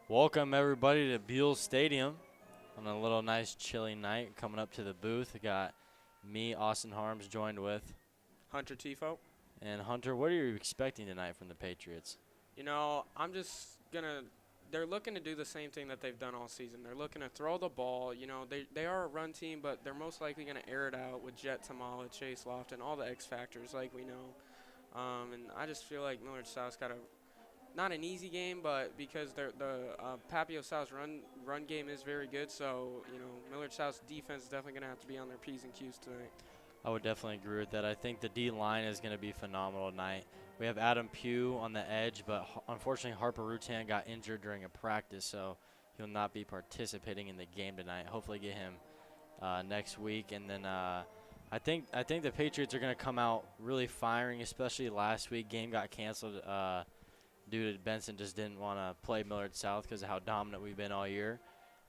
Welcome everybody to Buell Stadium on a little nice chilly night. Coming up to the booth, we got me, Austin Harms, joined with Hunter Thyfault. and Hunter. What are you expecting tonight from the Patriots? I'm just they're looking to do the same thing that they've done all season. They're looking to throw the ball. They are a run team, but they're most likely going to air it out with Jet Tamala, Chase Lofton, all the X factors like we know. And I just feel like Millard South's got not an easy game, but because the Papio South's run game is very good, so Millard South's defense is definitely going to have to be on their P's and Q's tonight. I would definitely agree with that. I think the D line is going to be phenomenal tonight. We have Adam Pugh on the edge, but unfortunately Harper Rutan got injured during a practice, so he'll not be participating in the game tonight. Hopefully get him next week. And then I think the Patriots are going to come out really firing, especially last week. Game got canceled due to Benson just didn't want to play Millard South because of how dominant we've been all year.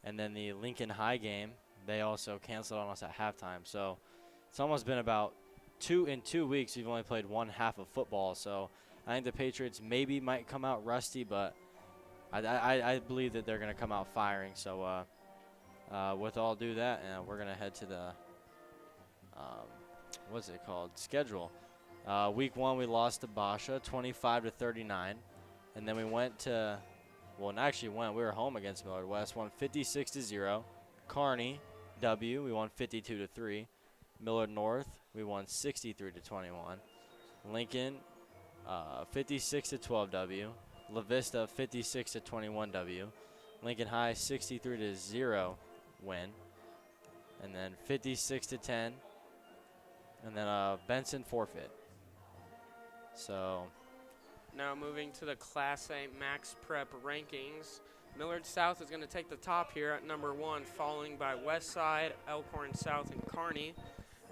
And then the Lincoln High game, they also canceled on us at halftime. So it's almost been about 2 weeks. We've only played one half of football. So I think the Patriots maybe might come out rusty, but I believe that they're going to come out firing. So with all due that, we're going to head to the what's it called? Schedule. Week 1 we lost to Basha 25-39. And then we went to, we were home against Millard West, won 56-0. Kearney, W, we won 52-3. Millard North, we won 63-21. Lincoln, 56-12 W. La-Vista, 56-21 W. Lincoln High, 63-0 win. And then 56-10. And then Benson forfeit. So Now moving to the Class A Max Prep rankings, Millard South is going to take the top here at number 1, following by Westside, Elkhorn South, and Kearney.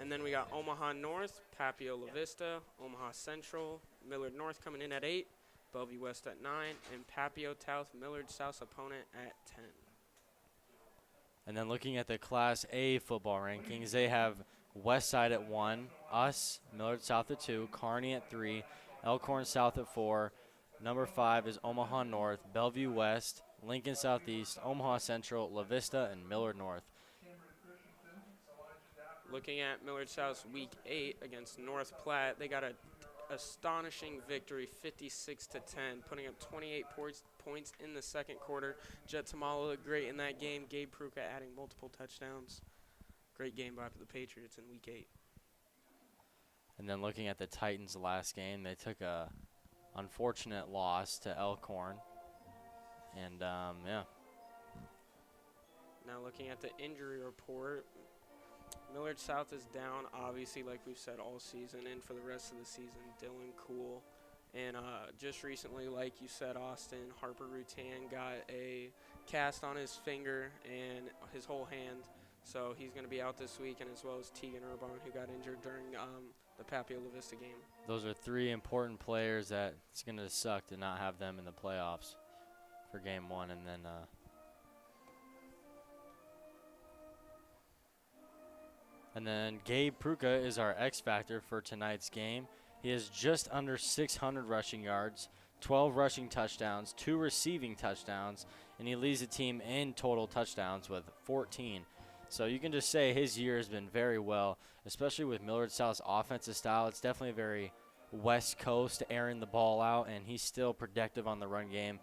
And then we got Omaha North, Papio La-Vista, Omaha Central, Millard North coming in at 8, Bellevue West at 9, and Papio South, Millard South's opponent at 10. And then looking at the Class A football rankings, they have Westside at 1, us, Millard South at 2, Kearney at 3, Elkhorn South at 4. Number 5 is Omaha North, Bellevue West, Lincoln Southeast, Omaha Central, La-Vista, and Millard North. Looking at Millard South's Week 8 against North Platte, they got an astonishing victory, 56-10, putting up 28 points in the second quarter. Jet Tamala looked great in that game. Gabe Pruka adding multiple touchdowns. Great game by the Patriots in Week 8. And then looking at the Titans' last game, they took a unfortunate loss to Elkhorn. And, yeah. Now looking at the injury report, Millard South is down, obviously, like we've said all season, and for the rest of the season, Dylan Cool. And just recently, like you said, Austin, Harper Rutan got a cast on his finger and his whole hand. So he's going to be out this week, and as well as Tegan Urbon, who got injured during the Papio La-Vista game. Those are 3 important players that it's going to suck to not have them in the playoffs for Game 1. And then Gabe Pruka is our X factor for tonight's game. He has just under 600 rushing yards, 12 rushing touchdowns, 2 receiving touchdowns, and he leads the team in total touchdowns with 14. So you can just say his year has been very well, especially with Millard South's offensive style. It's definitely very West Coast, airing the ball out, and he's still productive on the run game.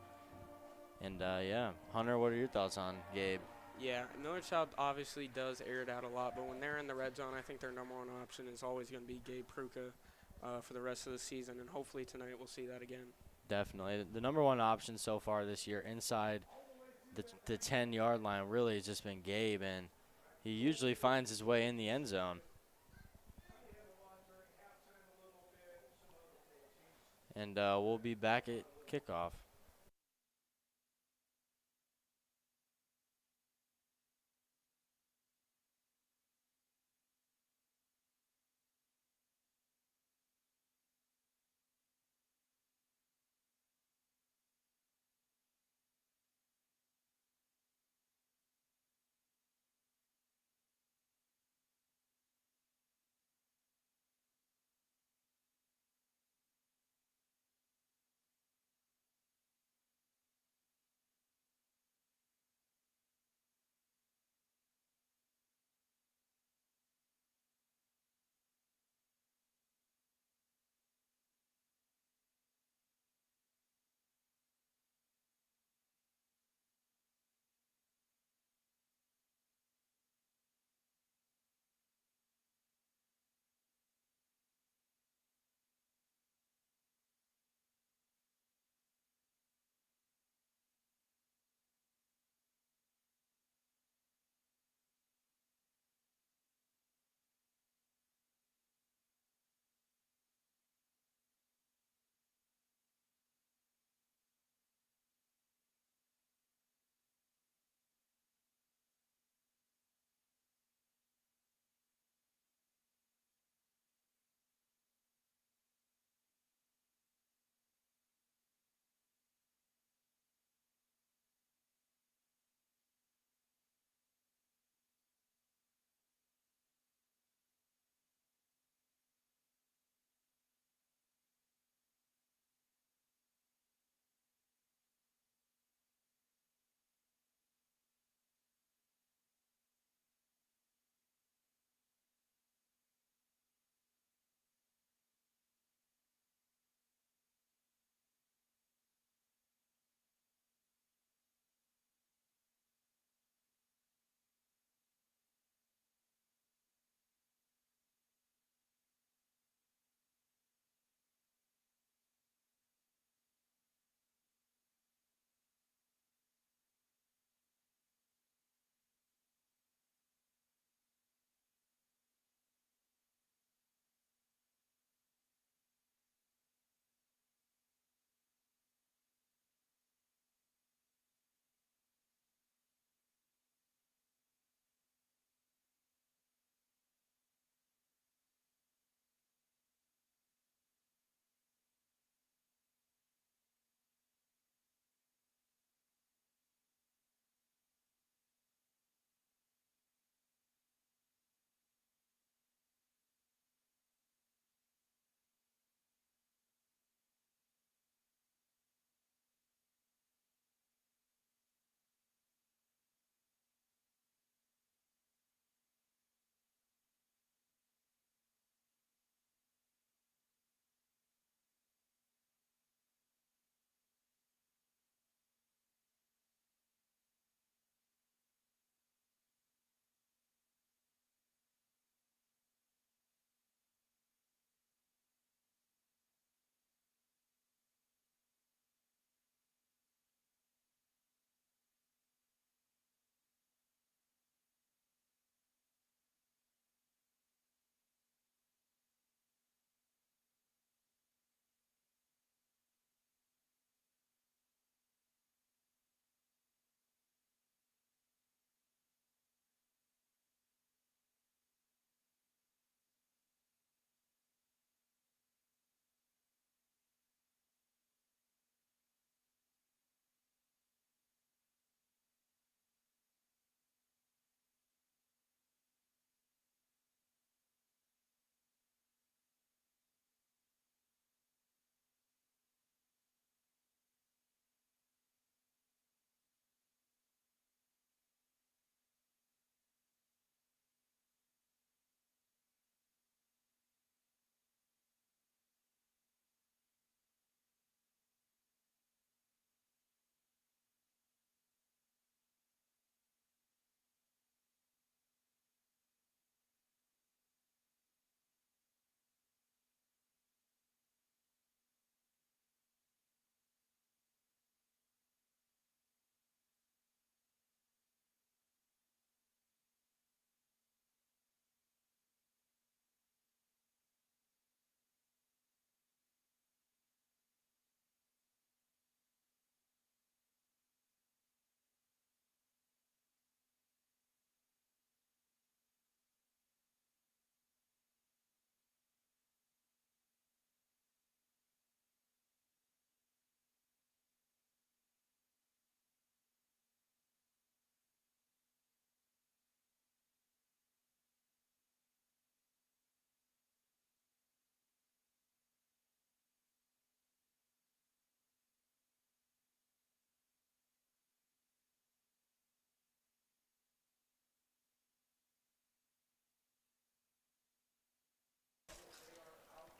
And, yeah, Hunter, what are your thoughts on Gabe? Yeah, Millard South obviously does air it out a lot, but when they're in the red zone, I think their number one option is always going to be Gabe Pruka for the rest of the season, and hopefully tonight we'll see that again. Definitely. The number one option so far this year inside the 10-yard line really has just been Gabe, and he usually finds his way in the end zone. And we'll be back at kickoff.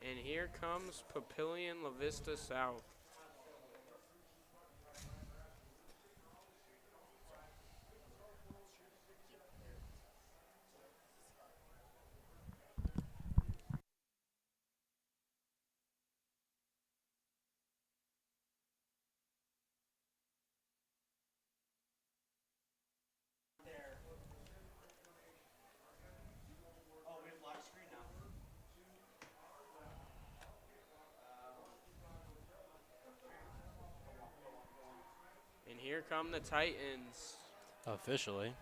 And here comes Papillion La-Vista South. And here come the Titans. Officially.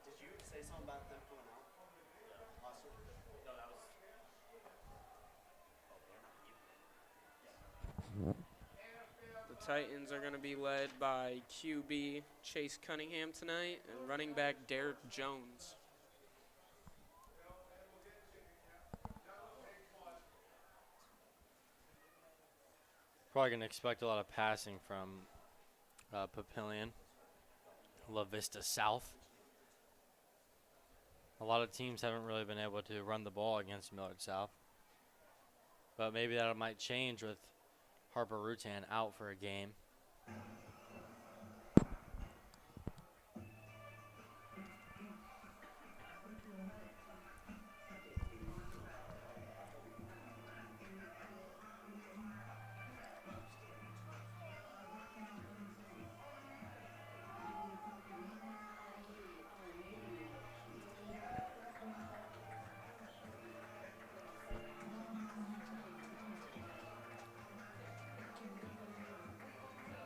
Did you say something about them going out? Last week? No, that was. The Titans are going to be led by QB Chase Cunningham tonight and running back Derek Jones. Probably going to expect a lot of passing from Papillion La-Vista South. A lot of teams haven't really been able to run the ball against Millard South. But maybe that might change with Harper Rutan out for a game.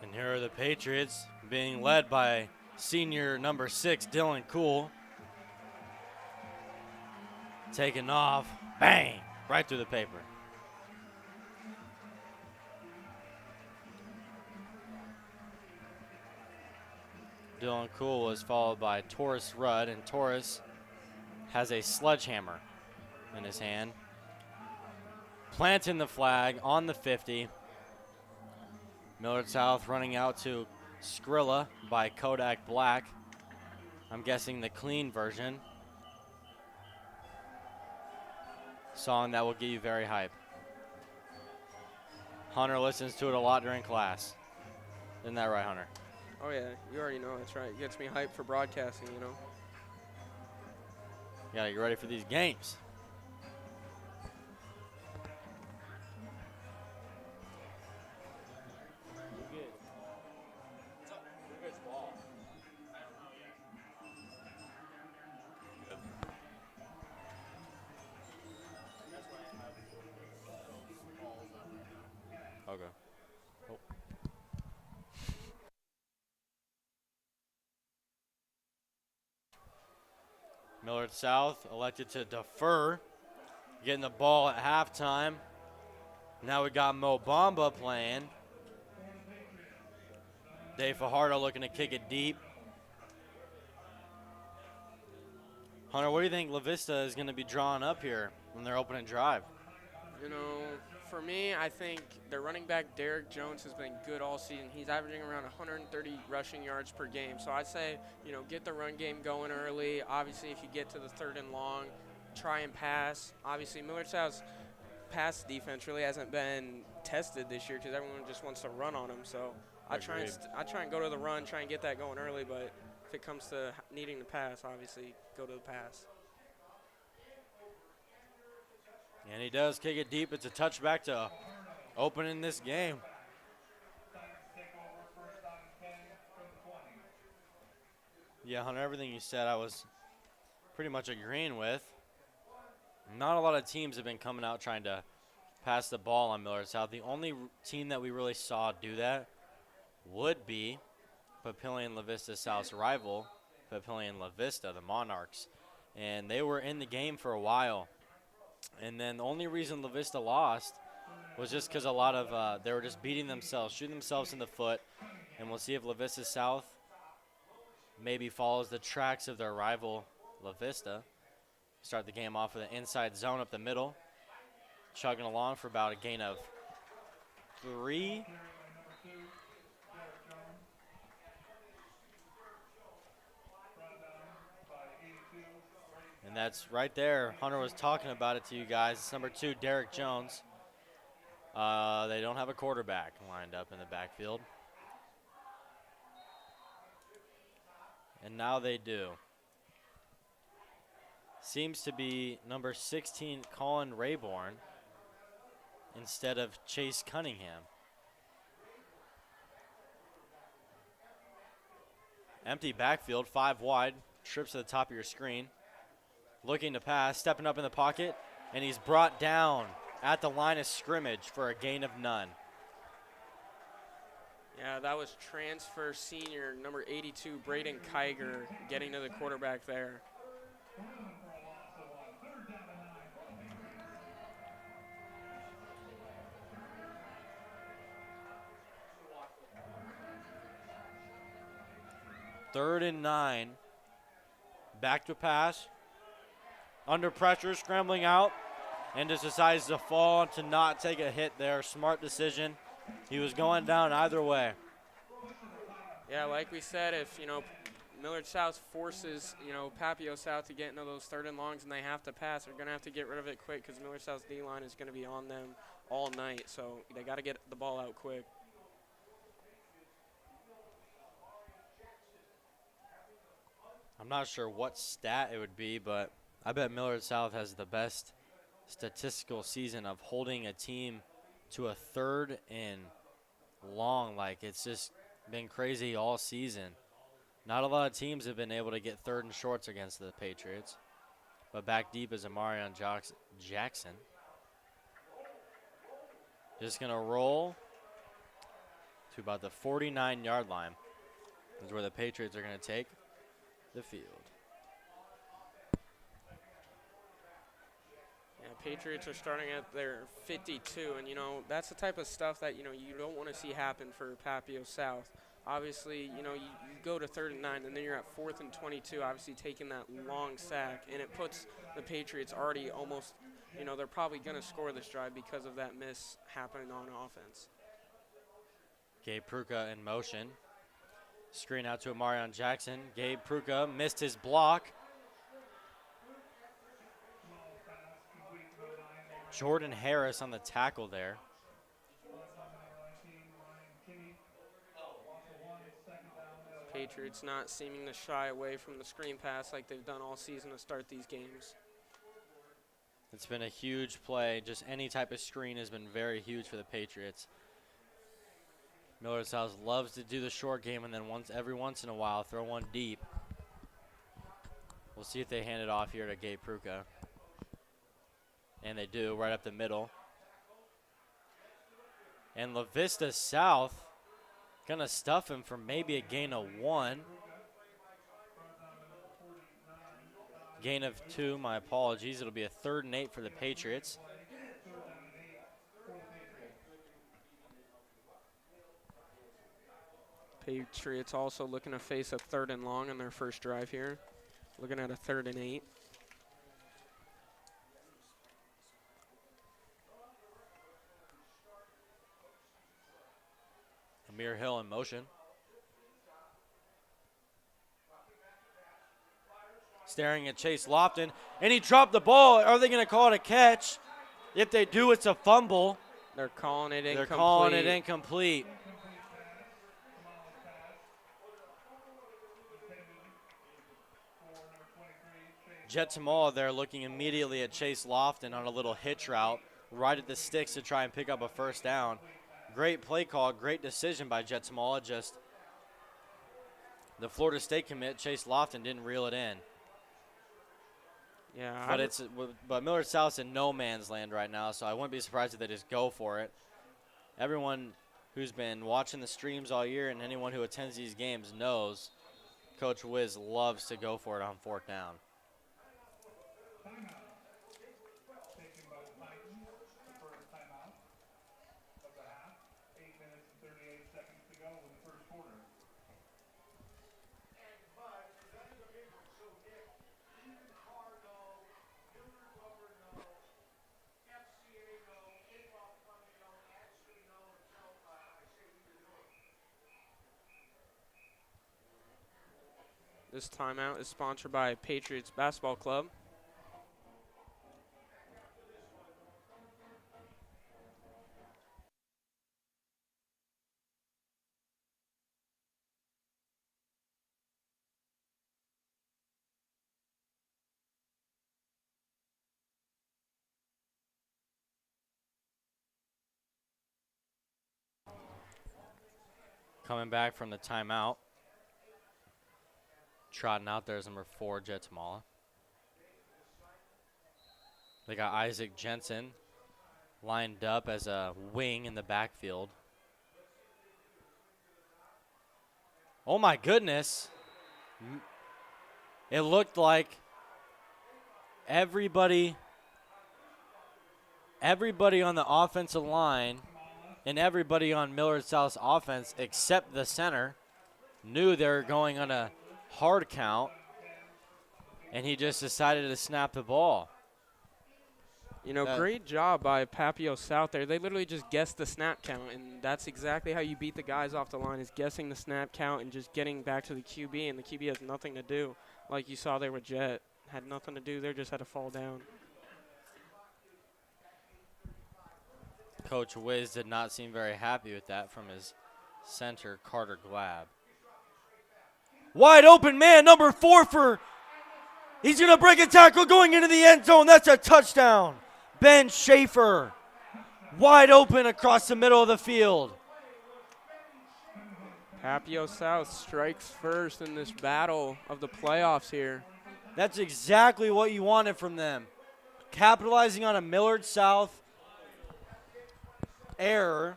And here are the Patriots being led by senior number 6, Dylan Cool. Taking off, bang, right through the paper. Dylan Cool was followed by Taurus Rudd, and Taurus has a sledgehammer in his hand. Planting the flag on the 50. Millard South running out to Skrilla by Kodak Black. I'm guessing the clean version. Song that will get you very hype. Hunter listens to it a lot during class. Isn't that right, Hunter? Oh, yeah, you already know that's right. It gets me hyped for broadcasting, you know. You gotta get ready for these games. Okay. Oh. Millard South elected to defer, getting the ball at halftime. Now we got Mo Bamba playing. Dave Fajardo looking to kick it deep. Hunter, what do you think La-Vista is going to be drawing up here when their opening drive? You know, for me, I think their running back, Derek Jones, has been good all season. He's averaging around 130 rushing yards per game. So I'd say, you know, get the run game going early. Obviously, if you get to the 3rd and long, try and pass. Obviously, Millard South's pass defense really hasn't been tested this year because everyone just wants to run on them. So I try and go to the run, try and get that going early. But if it comes to needing to pass, obviously, go to the pass. And he does kick it deep. It's a touchback to opening this game. Yeah, Hunter, everything you said I was pretty much agreeing with. Not a lot of teams have been coming out trying to pass the ball on Millard South. The only team that we really saw do that would be Papillion La-Vista South's rival, Papillion La-Vista, the Monarchs. And they were in the game for a while. And then the only reason La-Vista lost was just because a lot of they were just beating themselves, shooting themselves in the foot. And we'll see if La-Vista South maybe follows the tracks of their rival La-Vista. Start the game off with an inside zone up the middle. Chugging along for about a gain of 3. And that's right there. Hunter was talking about it to you guys. It's number 2, Derek Jones. They don't have a quarterback lined up in the backfield. And now they do. Seems to be number 16, Colin Rayborn, instead of Chase Cunningham. Empty backfield, 5 wide, trips to the top of your screen. Looking to pass, stepping up in the pocket, and he's brought down at the line of scrimmage for a gain of none. Yeah, that was transfer senior number 82, Braden Kiger, getting to the quarterback there. Third and 9. Back to pass. Under pressure, scrambling out, and just decides to fall to not take a hit there. Smart decision. He was going down either way. Yeah, like we said, if, Millard South forces, Papio South to get into those 3rd and longs and they have to pass, they're going to have to get rid of it quick because Millard South's D-line is going to be on them all night. So they got to get the ball out quick. I'm not sure what stat it would be, but I bet Millard South has the best statistical season of holding a team to a 3rd and long. Like, it's just been crazy all season. Not a lot of teams have been able to get 3rd and shorts against the Patriots. But back deep is Amarion Jackson. Just going to roll to about the 49-yard line. Is where the Patriots are going to take the field. Yeah, Patriots are starting at their 52, and that's the type of stuff that you don't want to see happen for Papio South. Obviously, you go to 3rd and 9, and then you're at 4th and 22, obviously taking that long sack, and it puts the Patriots already almost, they're probably going to score this drive because of that miss happening on offense. Gabe Pruka in motion. Screen out to Amarion Jackson. Gabe Pruka missed his block. Jordan Harris on the tackle there. Patriots not seeming to shy away from the screen pass like they've done all season to start these games. It's been a huge play. Just any type of screen has been very huge for the Patriots. Millard South loves to do the short game and then every once in a while throw one deep. We'll see if they hand it off here to Gabe Pruka. And they do, right up the middle. And La-Vista South gonna stuff him for maybe a gain of 1. Gain of 2, my apologies. It'll be a 3rd and 8 for the Patriots. Patriots also looking to face a 3rd and long on their first drive here. Looking at a 3rd and 8. Amir Hill in motion. Staring at Chase Lofton, and he dropped the ball. Are they going to call it a catch? If they do, it's a fumble. They're calling it incomplete. They're calling it incomplete. Jet Tamala there looking immediately at Chase Lofton on a little hitch route, right at the sticks to try and pick up a 1st down. Great play call, great decision by Jet Tamala. Just the Florida State commit, Chase Lofton, didn't reel it in. Yeah, but Millard South's in no man's land right now, so I wouldn't be surprised if they just go for it. Everyone who's been watching the streams all year and anyone who attends these games knows Coach Wiz loves to go for it on 4th down. This timeout is sponsored by Patriots Basketball Club. coming back from the timeout. Trotting out there is number 4, Jet Tamala. They got Isaac Jensen lined up as a wing in the backfield. Oh my goodness. It looked like everybody on the offensive line and everybody on Millard South's offense except the center knew they were going on a hard count, and he just decided to snap the ball. You know, great job by Papio South there. They literally just guessed the snap count, and that's exactly how you beat the guys off the line, is guessing the snap count and just getting back to the QB, and the QB has nothing to do. Like you saw there with Jet. Had nothing to do there, just had to fall down. Coach Wiz did not seem very happy with that from his center, Carter Glab. Wide open man, number 4 he's going to break a tackle going into the end zone. That's a touchdown. Ben Schaefer, wide open across the middle of the field. Papio South strikes first in this battle of the playoffs here. That's exactly what you wanted from them. Capitalizing on a Millard South error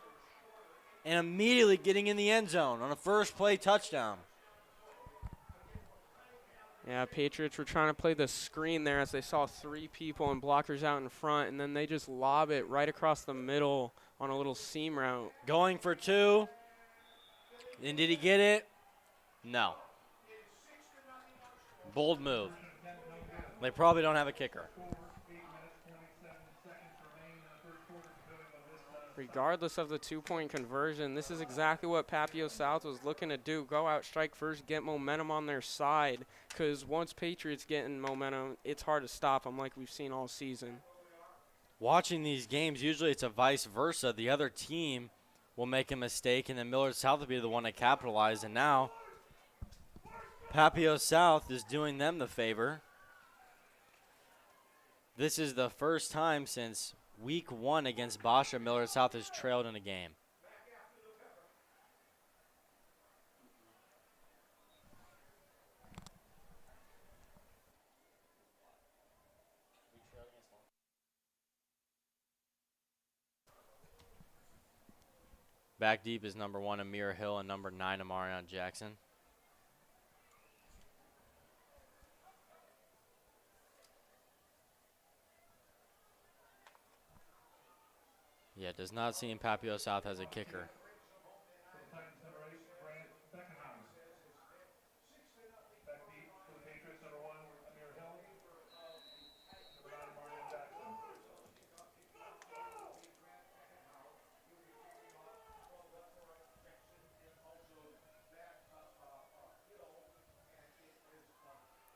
and immediately getting in the end zone on a first play touchdown. Yeah, Patriots were trying to play the screen there as they saw 3 people and blockers out in front, and then they just lob it right across the middle on a little seam route. Going for 2. And did he get it? No. Bold move. They probably don't have a kicker. Regardless of the 2-point conversion, this is exactly what Papio South was looking to do. Go out, strike first, get momentum on their side. Because once Patriots get in momentum, it's hard to stop them like we've seen all season. Watching these games, usually it's a vice versa. The other team will make a mistake, and then Millard South will be the one to capitalize. And now Papio South is doing them the favor. This is the first time since Week 1 against Basha, Millard South has trailed in a game. Back deep is number 1, Amir Hill, and number 9, Amarion Jackson. Yeah, it does not seem Papio South has a kicker.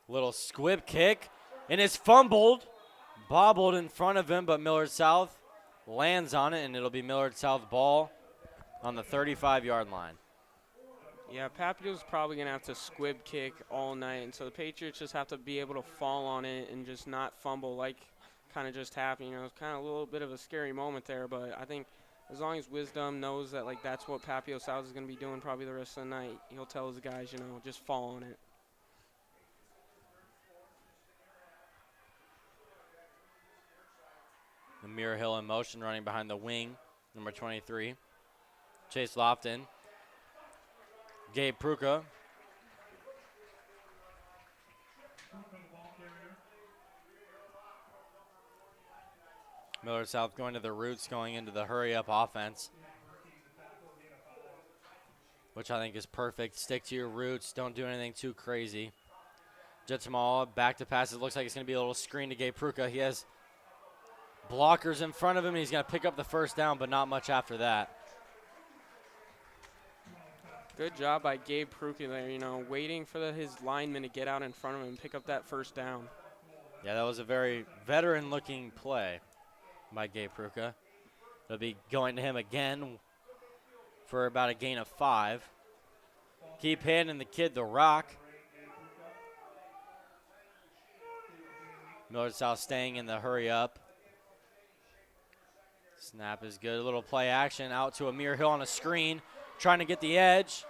Little squib kick, and it's fumbled, bobbled in front of him, but Millard South lands on it, and it'll be Millard South ball on the 35-yard line. Yeah, Papio's probably going to have to squib kick all night, and so the Patriots just have to be able to fall on it and just not fumble like kind of just happened. You know, it's kind of a little bit of a scary moment there, but I think as long as Wisdom knows that, like, that's what Papio South is going to be doing probably the rest of the night, he'll tell his guys, you know, just fall on it. Amir Hill in motion, running behind the wing, number 23. Chase Lofton. Gabe Pruka. Millard South going to the roots, going into the hurry-up offense, which I think is perfect. Stick to your roots. Don't do anything too crazy. Jetjamal back to pass. It looks like it's going to be a little screen to Gabe Pruka. He has blockers in front of him, and he's going to pick up the first down, but not much after that. Good job by Gabe Pruka there, you know, waiting for his lineman to get out in front of him and pick up that first down. Yeah, that was a very veteran-looking play by Gabe Pruka. They'll be going to him again for about a gain of 5. Keep handing the kid the rock. Millard South staying in the hurry-up. Snap is good. A little play action out to Amir Hill on a screen. trying to get the edge,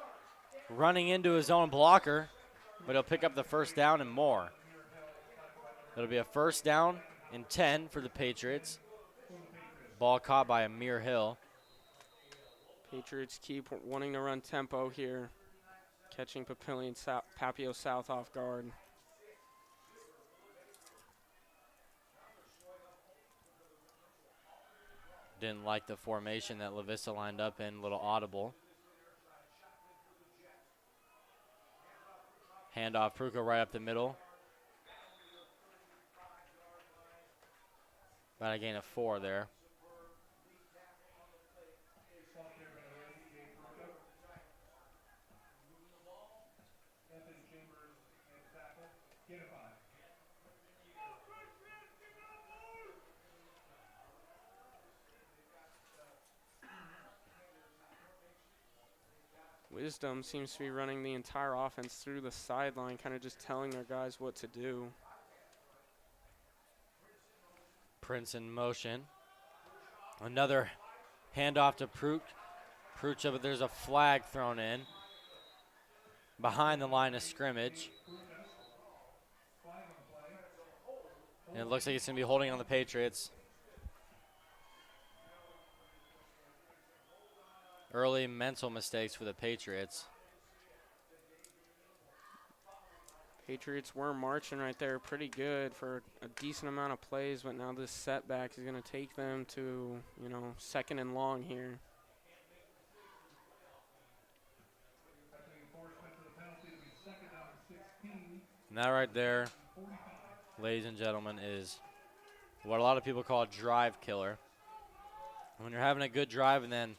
running into his own blocker, but he'll pick up the first down and more. It'll be a first down and 10 for the Patriots. Ball caught by Amir Hill. Patriots keep wanting to run tempo here, catching Papio South off guard. Didn't like the formation that La-Vista lined up in, a little audible. Handoff, Pruka right up the middle. About a gain of 4 there. Wisdom seems to be running the entire offense through the sideline, kind of just telling their guys what to do. Prince in motion. Another handoff to Prucha, but there's a flag thrown in behind the line of scrimmage. And it looks like it's going to be holding on the Patriots. Early mental mistakes for the Patriots. Patriots were marching right there pretty good for a decent amount of plays, but now this setback is going to take them to, you know, 2nd and long here. And that right there, ladies and gentlemen, is what a lot of people call a drive killer. When you're having a good drive and then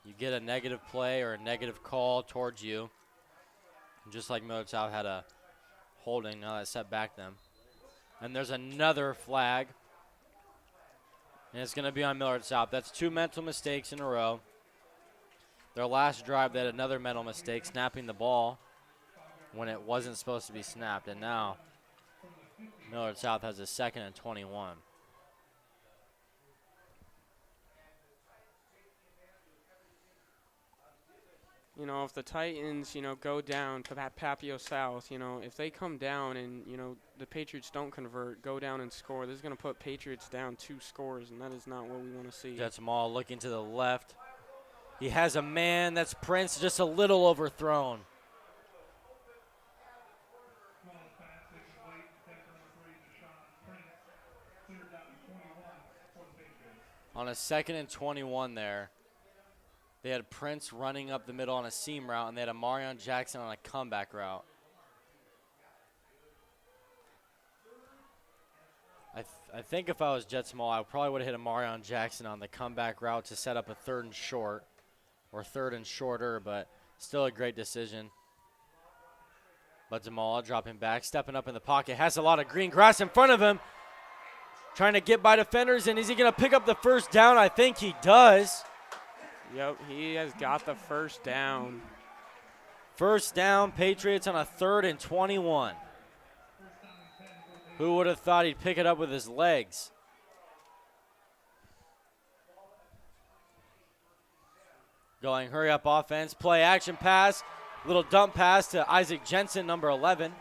you get a negative play or a negative call towards you, just like Millard South had a holding, now that set back them. And there's another flag, and it's going to be on Millard South. That's 2 mental mistakes in a row. Their last drive, they had another mental mistake, snapping the ball when it wasn't supposed to be snapped. And now Millard South has a 2nd and 21. You know, if the Titans, you know, go down to Papio South, you know, if they come down and, you know, the Patriots don't convert, go down and score, this is going to put Patriots down 2 scores, and that is not what we want to see. Jets Maul looking to the left. He has a man, that's Prince, just a little overthrown. On a 2nd and 21 there. They had Prince running up the middle on a seam route, and they had a Marion Jackson on a comeback route. I think if I was Jet Small, I probably would have hit a Marion Jackson on the comeback route to set up a 3rd and short, or 3rd and shorter, but still a great decision. But Jamal dropping back, stepping up in the pocket, has a lot of green grass in front of him, trying to get by defenders, and is he going to pick up the first down? I think he does. Yep, he has got the first down. First down, Patriots on a 3rd and 21. Who would have thought he'd pick it up with his legs? Going hurry up offense, play action pass, little dump pass to Isaac Jensen, number 11.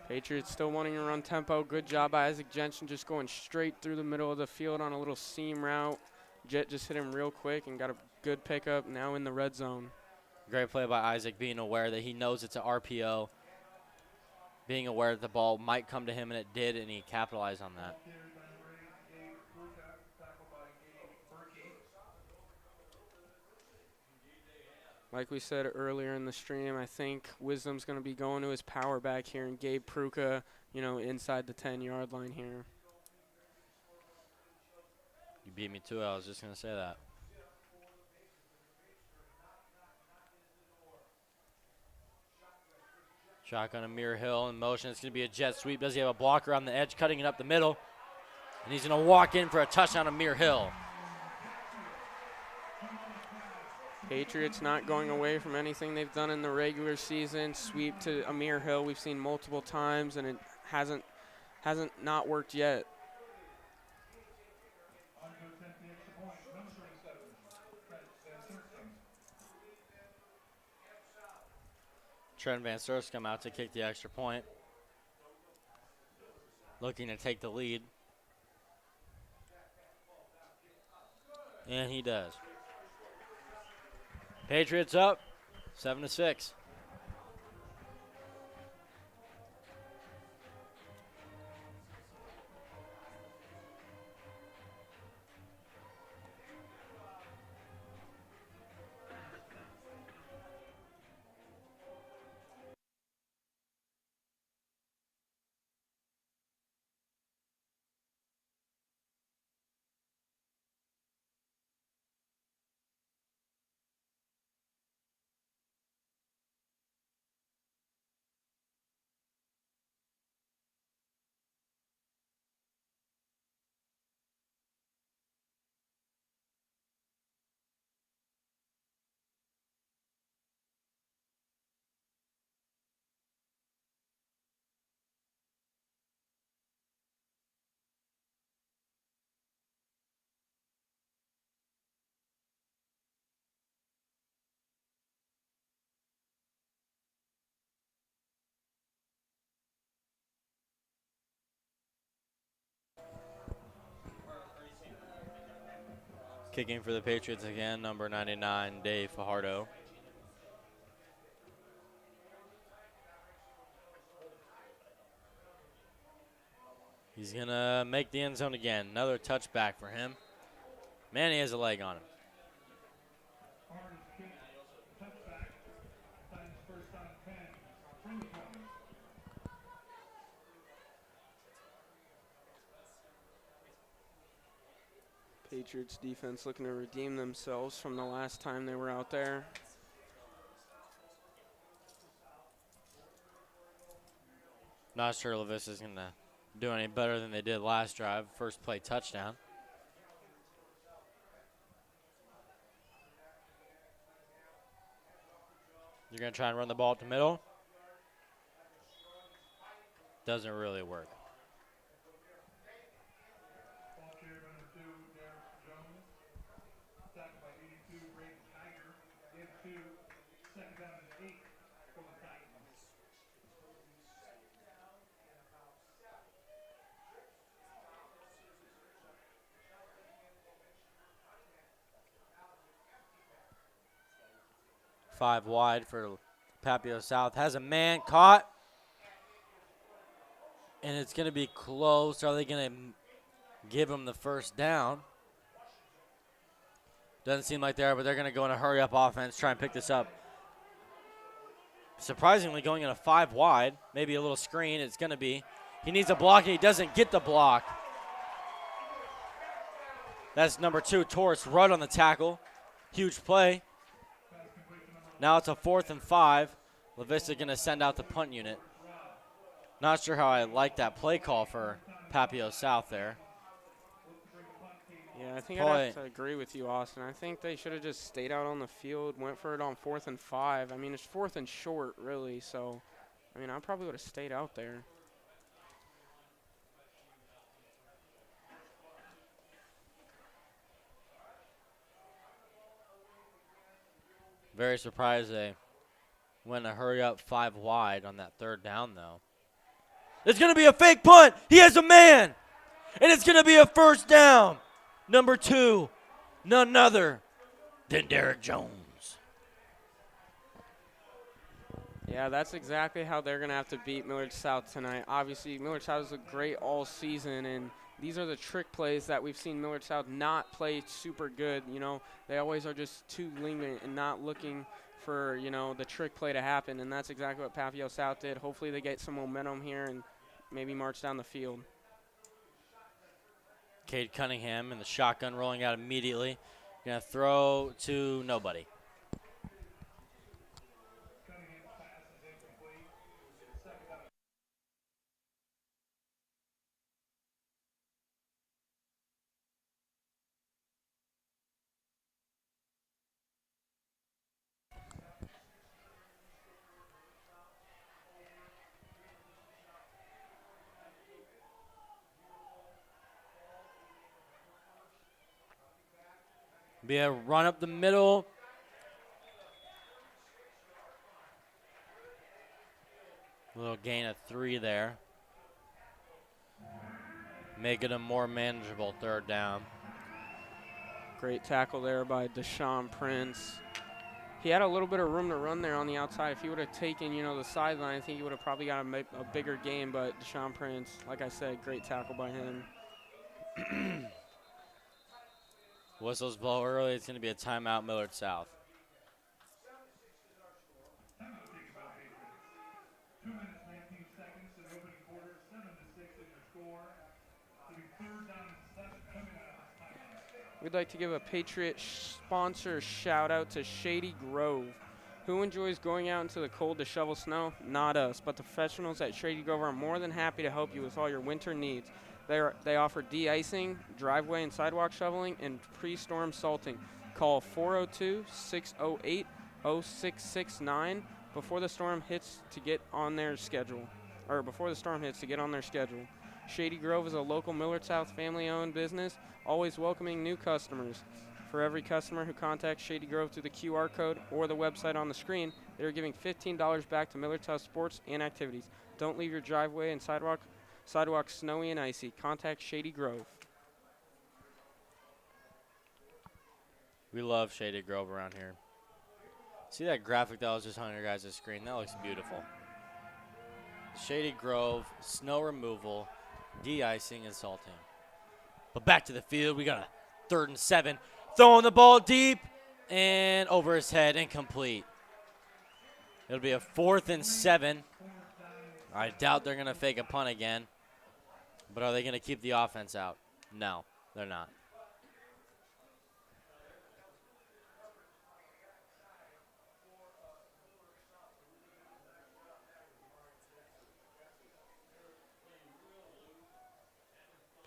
Patriots still wanting to run tempo. Good job by Isaac Jensen, just going straight through the middle of the field on a little seam route. Jet just hit him real quick and got a good pickup, now in the red zone. Great play by Isaac, being aware that he knows it's an RPO, being aware that the ball might come to him, and it did, and he capitalized on that. Like we said earlier in the stream, I think Wisdom's going to be going to his power back here, and Gabe Pruka, you know, inside the 10-yard line here. You beat me to it. I was just going to say that. Shotgun Amir Hill in motion. It's going to be a jet sweep. Does he have a blocker on the edge, cutting it up the middle? And he's going to walk in for a touchdown, Amir Hill. Patriots not going away from anything they've done in the regular season. Sweep to Amir Hill we've seen multiple times, and it hasn't not worked yet. Trent Van Sturst come out to kick the extra point. Looking to take the lead. And he does. Patriots up 7-6. Kicking for the Patriots again, number 99, Dave Fajardo. He's going to make the end zone again. Another touchback for him. Man, he has a leg on him. Patriots defense looking to redeem themselves from the last time they were out there. Not sure La-Vista is going to do any better than they did last drive. First play touchdown. You're going to try and run the ball up the middle. Doesn't really work. Five wide for Papio South. Has a man caught. And it's going to be close. Are they going to give him the first down? Doesn't seem like they are, but they're going to go in a hurry-up offense, try and pick this up. Surprisingly, going in a five wide, maybe a little screen. It's going to be. He needs a block, and he doesn't get the block. That's number 2, Torres, Rudd on the tackle. Huge play. Now it's a 4th and 5. La-Vista going to send out the punt unit. Not sure how I like that play call for Papio South there. Yeah, I think I'd have to agree with you, Austin. I think they should have just stayed out on the field, went for it on 4th and 5. I mean, it's 4th and short, really. So, I mean, I probably would have stayed out there. Very surprised they went a hurry-up 5 wide on that 3rd down, though. It's going to be a fake punt. He has a man. And it's going to be a first down. Number 2, none other than Derek Jones. Yeah, that's exactly how they're going to have to beat Millard South tonight. Obviously, Millard South is a great all season, and these are the trick plays that we've seen Millard South not play super good. You know, they always are just too lenient and not looking for, you know, the trick play to happen, and that's exactly what Papio South did. Hopefully they get some momentum here and maybe march down the field. Cade Cunningham in the shotgun rolling out immediately. Going to throw to nobody. Be a run up the middle. Little gain of 3 there. Make it a more manageable 3rd down. Great tackle there by Deshaun Prince. He had a little bit of room to run there on the outside. If he would have taken, the sideline, I think he would have probably got a bigger gain. But Deshaun Prince, like I said, great tackle by him. Whistles blow early. It's going to be a timeout, Millard South. We'd like to give a Patriot sponsor shout out to Shady Grove. Who enjoys going out into the cold to shovel snow? Not us, but the professionals at Shady Grove are more than happy to help you with all your winter needs. They offer de-icing, driveway and sidewalk shoveling, and pre-storm salting. Call 402-608-0669 before the storm hits to get on their schedule. Shady Grove is a local Millard South family-owned business, always welcoming new customers. For every customer who contacts Shady Grove through the QR code or the website on the screen, they are giving $15 back to Millard South sports and activities. Don't leave your driveway and sidewalk snowy and icy. Contact Shady Grove. We love Shady Grove around here. See that graphic that was just on your guys' screen? That looks beautiful. Shady Grove, snow removal, de-icing, and salting. But back to the field. We got a 3rd and 7. Throwing the ball deep and over his head, incomplete. It'll be a 4th and 7. I doubt they're going to fake a punt again. But are they going to keep the offense out? No, they're not.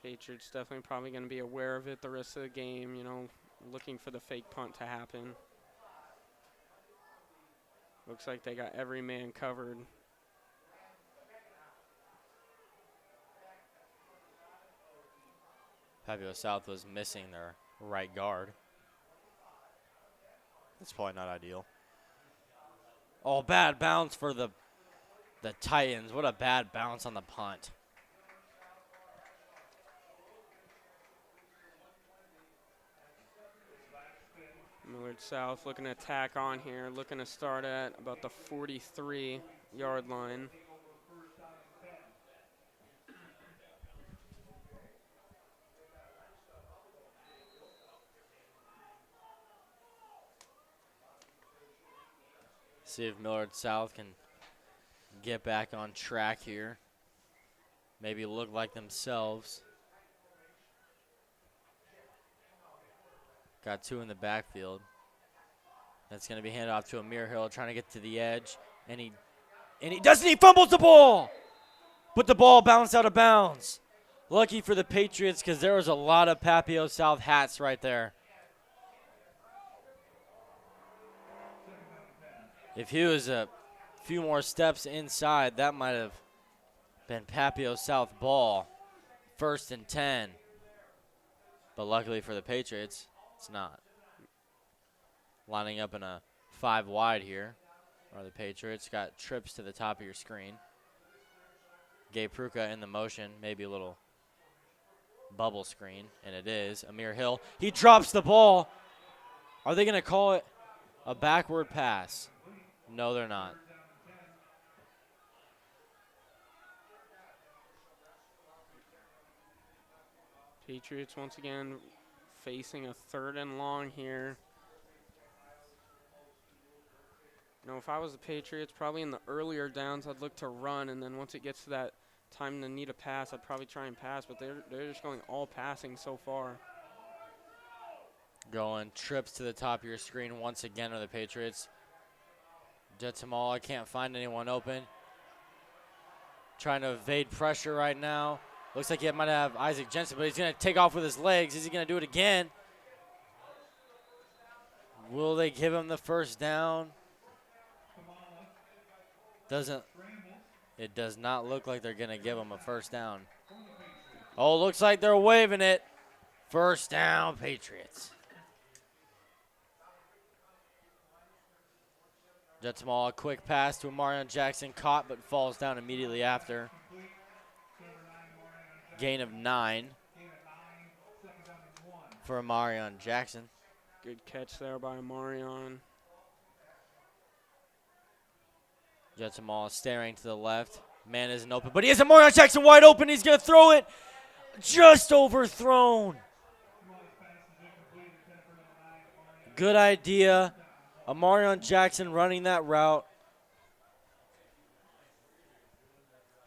Patriots definitely probably going to be aware of it the rest of the game, looking for the fake punt to happen. Looks like they got every man covered. Papio South was missing their right guard. That's probably not ideal. Oh, bad bounce for the Titans. What a bad bounce on the punt. Millard South looking to attack on here, looking to start at about the 43-yard line. See if Millard South can get back on track here. Maybe look like themselves. Got 2 in the backfield. That's going to be handed off to Amir Hill, trying to get to the edge. And he doesn't. He fumbles the ball. But the ball bounced out of bounds. Lucky for the Patriots because there was a lot of Papio South hats right there. If he was a few more steps inside, that might have been Papio South ball. 1st and 10. But luckily for the Patriots, it's not. Lining up in a 5 wide here are the Patriots. Got trips to the top of your screen. Gabe Pruka in the motion, maybe a little bubble screen, and it is. Amir Hill, he drops the ball. Are they going to call it a backward pass? No, they're not. Patriots once again facing a 3rd and long here. If I was the Patriots, probably in the earlier downs, I'd look to run, and then once it gets to that time to need a pass, I'd probably try and pass, but they're just going all passing so far. Going trips to the top of your screen once again are the Patriots. Jetamala can't find anyone open. Trying to evade pressure right now. Looks like he might have Isaac Jensen, but he's going to take off with his legs. Is he going to do it again? Will they give him the 1st down? It does not look like they're going to give him a 1st down. Oh, looks like they're waving it. 1st down, Patriots. Jetsamal, a quick pass to Amarion Jackson, caught but falls down immediately after. Gain of 9 for Amarion Jackson. Good catch there by Marion. Jetsamal staring to the left. Man isn't open, but he has Amarion Jackson wide open. He's going to throw it. Just overthrown. Good idea. Amarion Jackson running that route.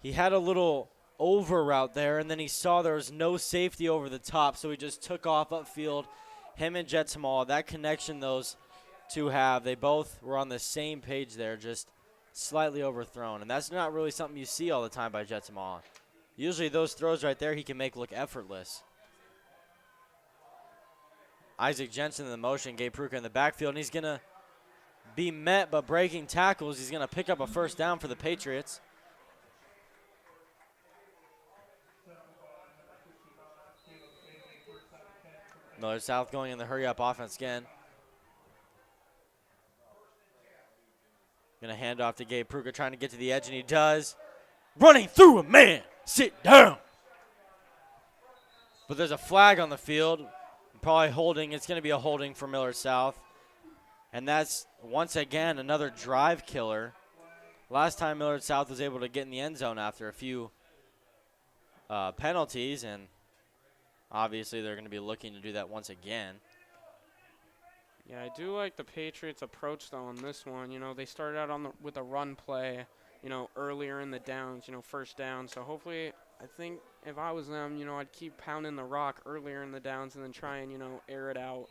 He had a little over route there, and then he saw there was no safety over the top, so he just took off upfield. Him and Jetsamal, that connection those two have, they both were on the same page there, just slightly overthrown. And that's not really something you see all the time by Jetsamal. Usually those throws right there he can make look effortless. Isaac Jensen in the motion, Gabe Pruka in the backfield, and he's going to be met but breaking tackles. He's going to pick up a first down for the Patriots. Millard South going in the hurry-up offense again. Going to hand off to Gabe Pruka, trying to get to the edge, and he does. Running through a man. Sit down. But there's a flag on the field. Probably holding. It's going to be a holding for Millard South. And that's, once again, another drive killer. Last time Millard South was able to get in the end zone after a few penalties, and obviously they're going to be looking to do that once again. Yeah, I do like the Patriots' approach, though, on this one. You know, they started out with a run play, you know, earlier in the downs, you know, first down. So hopefully, I think if I was them, you know, I'd keep pounding the rock earlier in the downs and then try and, you know, air it out.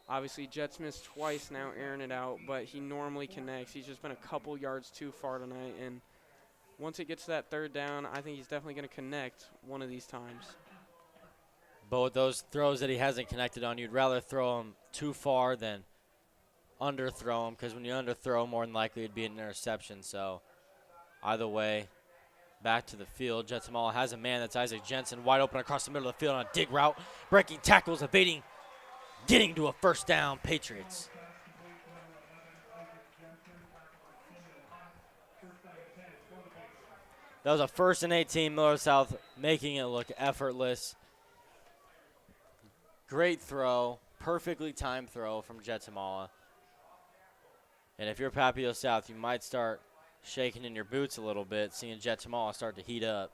Obviously, Jets missed twice now airing it out, but he normally connects. He's just been a couple yards too far tonight. And once it gets to that third down, I think he's definitely going to connect one of these times. But with those throws that he hasn't connected on, you'd rather throw him too far than underthrow him, because when you underthrow, more than likely it'd be an interception. So either way, back to the field. Jetsamal has a man, that's Isaac Jensen, wide open across the middle of the field on a dig route, breaking tackles, evading, getting to a first down, Patriots. That was a 1st and 18, Millard South making it look effortless. Great throw, perfectly timed throw from Jetsamal. And if you're Papio South, you might start shaking in your boots a little bit, seeing Jetsamal start to heat up.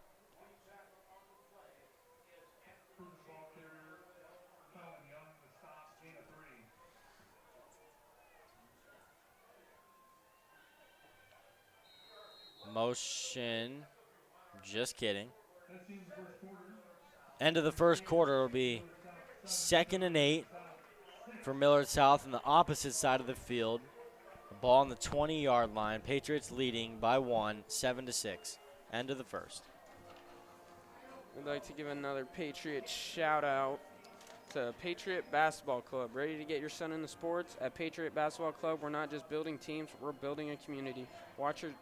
Motion, just kidding. End of the first quarter will be 2nd and 8 for Millard South on the opposite side of the field. The ball on the 20-yard line. Patriots leading by 1, 7-6. End of the first. We'd like to give another Patriot shout-out to Patriot Basketball Club. Ready to get your son into sports? At Patriot Basketball Club, we're not just building teams, we're building a community. Watch your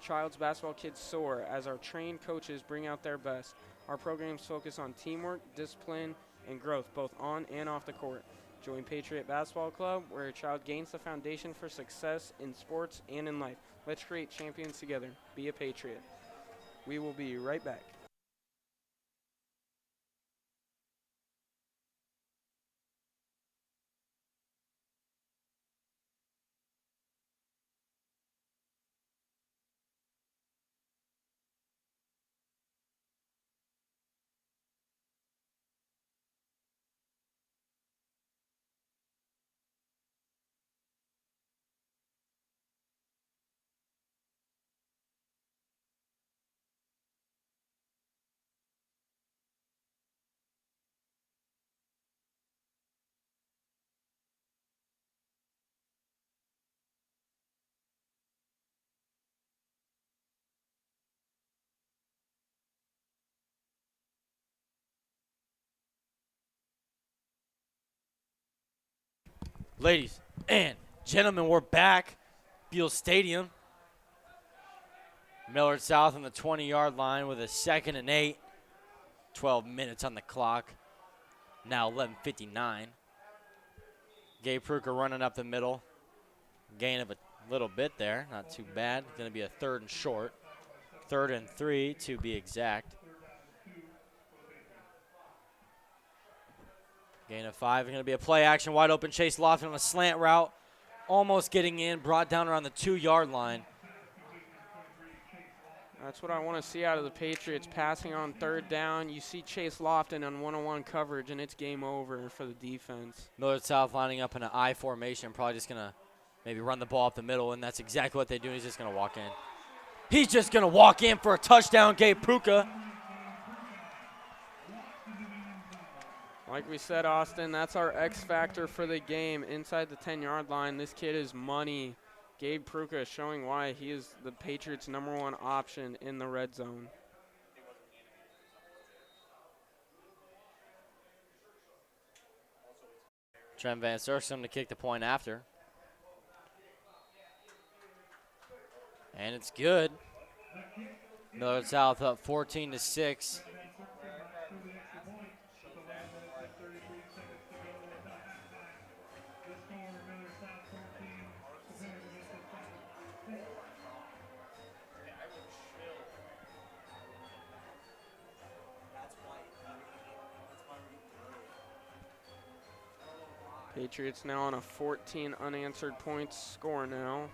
child's basketball kids soar as our trained coaches bring out their best. Our programs focus on teamwork, discipline, and growth, both on and off the court. Join Patriot Basketball Club, where your child gains the foundation for success in sports and in life. Let's create champions together. Be a Patriot. We will be right back. Ladies and gentlemen, we're back. Buell Stadium. Millard South on the 20-yard line with a 2nd and 8. 12 minutes on the clock. Now 11:59. Gabe Pruka running up the middle. Gain of little bit there, not too bad. Going to be a 3rd and short. 3rd and 3 to be exact. Gain of 5, going to be a play action, wide open Chase Lofton on a slant route. Almost getting in, brought down around the 2-yard line. That's what I want to see out of the Patriots, passing on 3rd down. You see Chase Lofton on one-on-one coverage, and it's game over for the defense. Millard South lining up in an I formation, probably just going to maybe run the ball up the middle, and that's exactly what they do. He's just going to walk in. He's just going to walk in for a touchdown, Gabe Pruka. Like we said, Austin, that's our X factor for the game. Inside the 10-yard line, this kid is money. Gabe Pruka is showing why he is the Patriots' #1 option in the red zone. Trent Van Sursum to kick the point after. And it's good. Millard South up 14-6. Patriots now on a 14 unanswered points score now.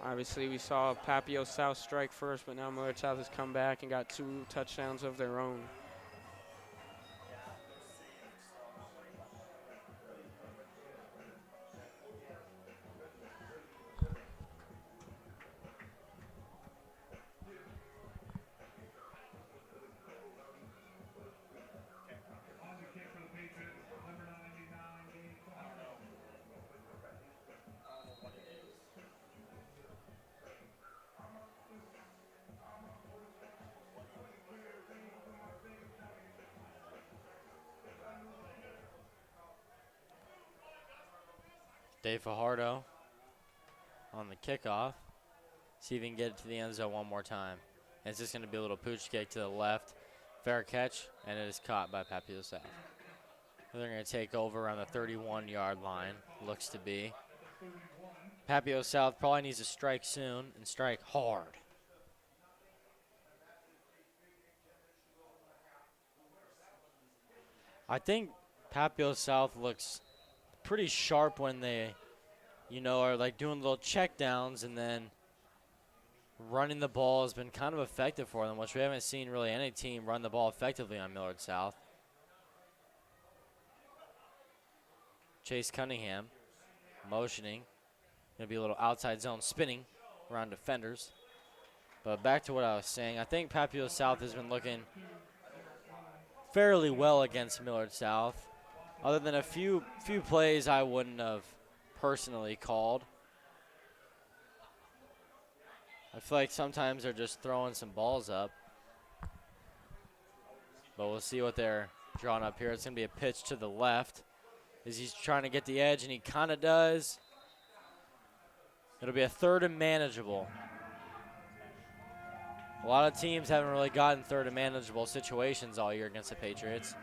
Obviously, we saw Papio South strike first, but now Millard South has come back and got 2 touchdowns of their own. Dave Fajardo on the kickoff. See if he can get it to the end zone one more time. And it's just going to be a little pooch kick to the left. Fair catch, and it is caught by Papio South. They're going to take over around the 31-yard line, looks to be. Papio South probably needs to strike soon and strike hard. I think Papio South looks pretty sharp when they, are like doing little check downs, and then running the ball has been kind of effective for them, which we haven't seen really any team run the ball effectively on Millard South. Chase Cunningham motioning. Going to be a little outside zone spinning around defenders. But back to what I was saying, I think Papio South has been looking fairly well against Millard South, other than a few plays I wouldn't have personally called. I feel like sometimes they're just throwing some balls up. But we'll see what they're drawing up here. It's going to be a pitch to the left as he's trying to get the edge, and he kind of does. It'll be a 3rd and manageable. A lot of teams haven't really gotten 3rd and manageable situations all year against the Patriots.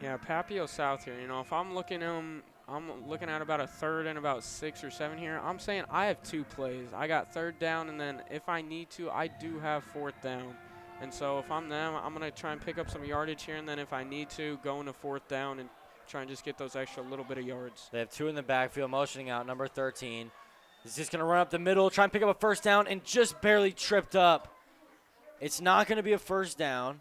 Yeah, Papio South here. If I'm looking at him, I'm looking at about a 3rd and about 6 or 7 here. I'm saying I have 2 plays. I got 3rd down, and then if I need to, I do have 4th down. And so if I'm them, I'm going to try and pick up some yardage here, and then if I need to, go into 4th down and try and just get those extra little bit of yards. They have 2 in the backfield, motioning out number 13. He's just going to run up the middle, try and pick up a 1st down, and just barely tripped up. It's not going to be a 1st down.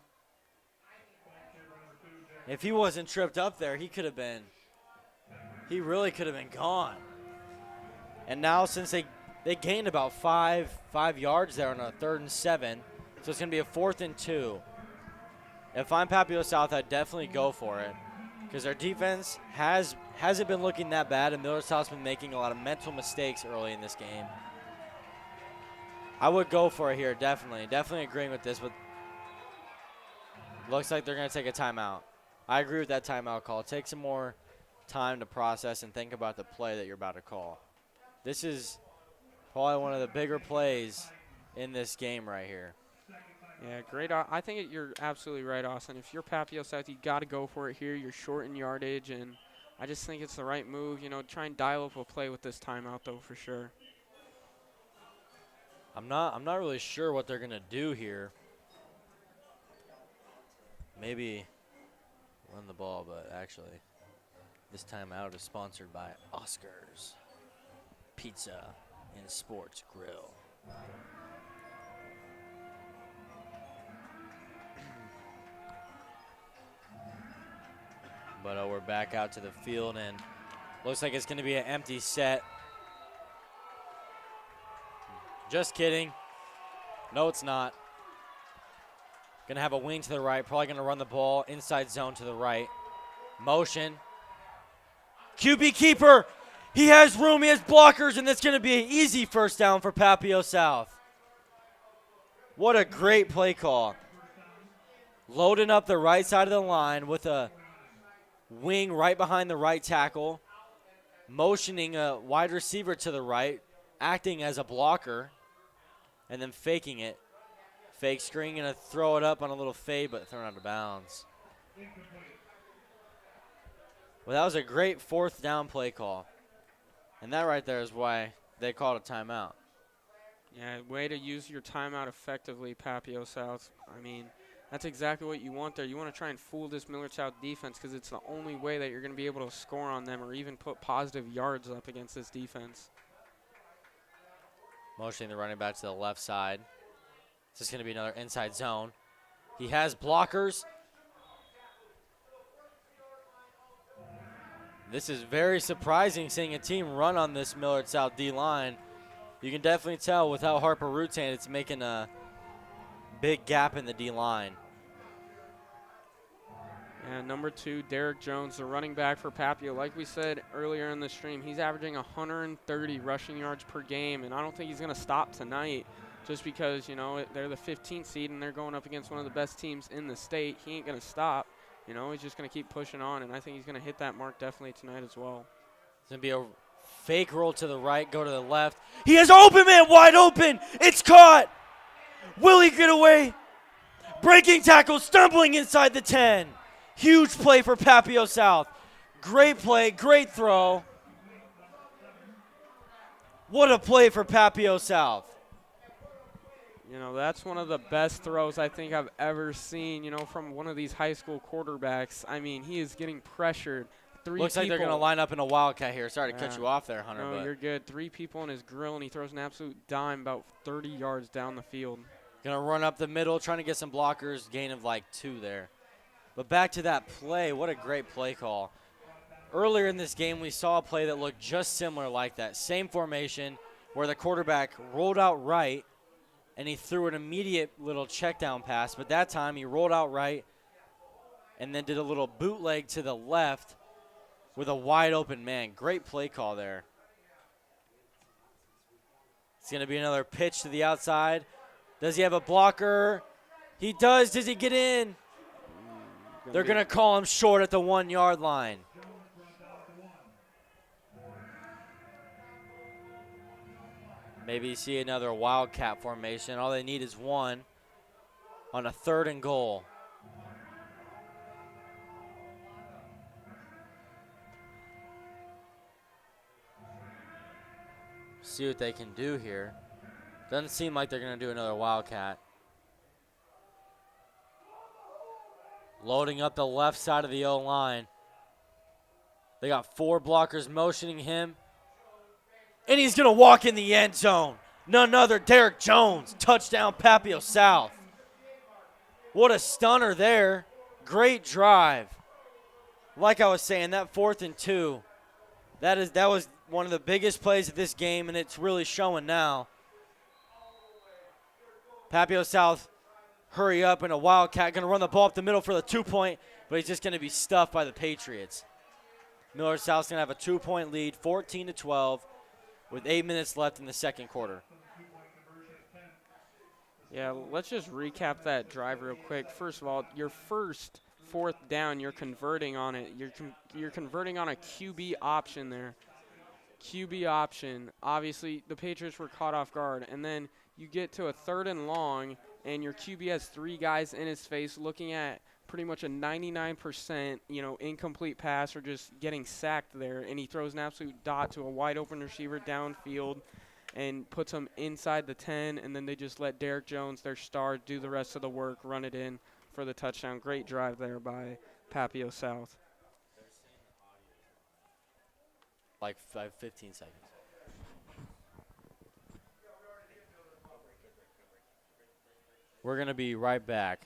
If he wasn't tripped up there, he really could have been gone. And now since they gained about 5 yards there on a 3rd and 7, so it's going to be a 4th and 2. If I'm Papio South, I'd definitely go for it, because their defense hasn't been looking that bad, and Millard South's been making a lot of mental mistakes early in this game. I would go for it here, definitely agreeing with this, but looks like they're going to take a timeout. I agree with that timeout call. Take some more time to process and think about the play that you're about to call. This is probably one of the bigger plays in this game right here. Yeah, great. I think you're absolutely right, Austin. If you're Papio South, you got to go for it here. You're short in yardage, and I just think it's the right move. You know, try and dial up a play with this timeout, though, for sure. I'm not really sure what they're gonna do here. Maybe run the ball, but actually, this timeout is sponsored by Oscar's Pizza and Sports Grill. But we're back out to the field, and looks like it's going to be an empty set. Just kidding. No, it's not. Going to have a wing to the right. Probably going to run the ball inside zone to the right. Motion. QB keeper. He has room. He has blockers, and that's going to be an easy first down for Papio South. What a great play call. Loading up the right side of the line with a wing right behind the right tackle, motioning a wide receiver to the right, acting as a blocker, and then faking it. Fake screen, going to throw it up on a little fade, but thrown out of bounds. Well, that was a great fourth down play call. And that right there is why they called a timeout. Yeah, way to use your timeout effectively, Papio South. I mean, that's exactly what you want there. You want to try and fool this Millard South defense because it's the only way that you're going to be able to score on them or even put positive yards up against this defense. Motioning the running back to the left side. This is going to be another inside zone. He has blockers. This is very surprising seeing a team run on this Millard South D-line. You can definitely tell with how Harper Rutan, it's making a big gap in the D-line. And number 2, Derek Jones, the running back for Papio. Like we said earlier in the stream, he's averaging 130 rushing yards per game, and I don't think he's going to stop tonight just because, you know, they're the 15th seed and they're going up against one of the best teams in the state. He ain't going to stop. You know, he's just going to keep pushing on, and I think he's going to hit that mark definitely tonight as well. It's going to be a fake roll to the right, go to the left. He has open man, wide open. It's caught. Will he get away? Breaking tackle, stumbling inside the 10. Huge play for Papio South. Great play, great throw. What a play for Papio South. You know, that's one of the best throws I think I've ever seen, you know, from one of these high school quarterbacks. I mean, he is getting pressured. Looks like they're going to line up in a wildcat here. Sorry to cut you off there, Hunter. No, you're good. 3 people in his grill, and he throws an absolute dime about 30 yards down the field. Going to run up the middle, trying to get some blockers, gain of like 2 there. But back to that play, what a great play call. Earlier in this game, we saw a play that looked just similar like that. Same formation where the quarterback rolled out right, and he threw an immediate little check down pass. But that time, he rolled out right and then did a little bootleg to the left with a wide open man. Great play call there. It's going to be another pitch to the outside. Does he have a blocker? He does. Does he get in? They're going to call him short at the 1 yard line. Maybe you see another wildcat formation. All they need is 1 on a 3rd and goal. See what they can do here. Doesn't seem like they're going to do another wildcat. Loading up the left side of the O-line. They got 4 blockers motioning him. And he's going to walk in the end zone. None other, Derek Jones. Touchdown, Papio South. What a stunner there. Great drive. Like I was saying, that 4th and 2, that was one of the biggest plays of this game, and it's really showing now. Papio South, hurry up, and a wildcat going to run the ball up the middle for the 2-point, but he's just going to be stuffed by the Patriots. Millard South's going to have a 2-point lead, 14-12, with 8 minutes left in the second quarter. Yeah, let's just recap that drive real quick. First of all, your first 4th down, you're converting on it. You're converting on a QB option there. QB option. Obviously, the Patriots were caught off guard. And then you get to a 3rd and long, and your QB has 3 guys in his face looking at pretty much a 99%, incomplete pass or just getting sacked there, and he throws an absolute dot to a wide open receiver downfield and puts him inside the 10, and then they just let Derek Jones, their star, do the rest of the work, run it in for the touchdown. Great drive there by Papio South. Like 15 seconds. We're going to be right back.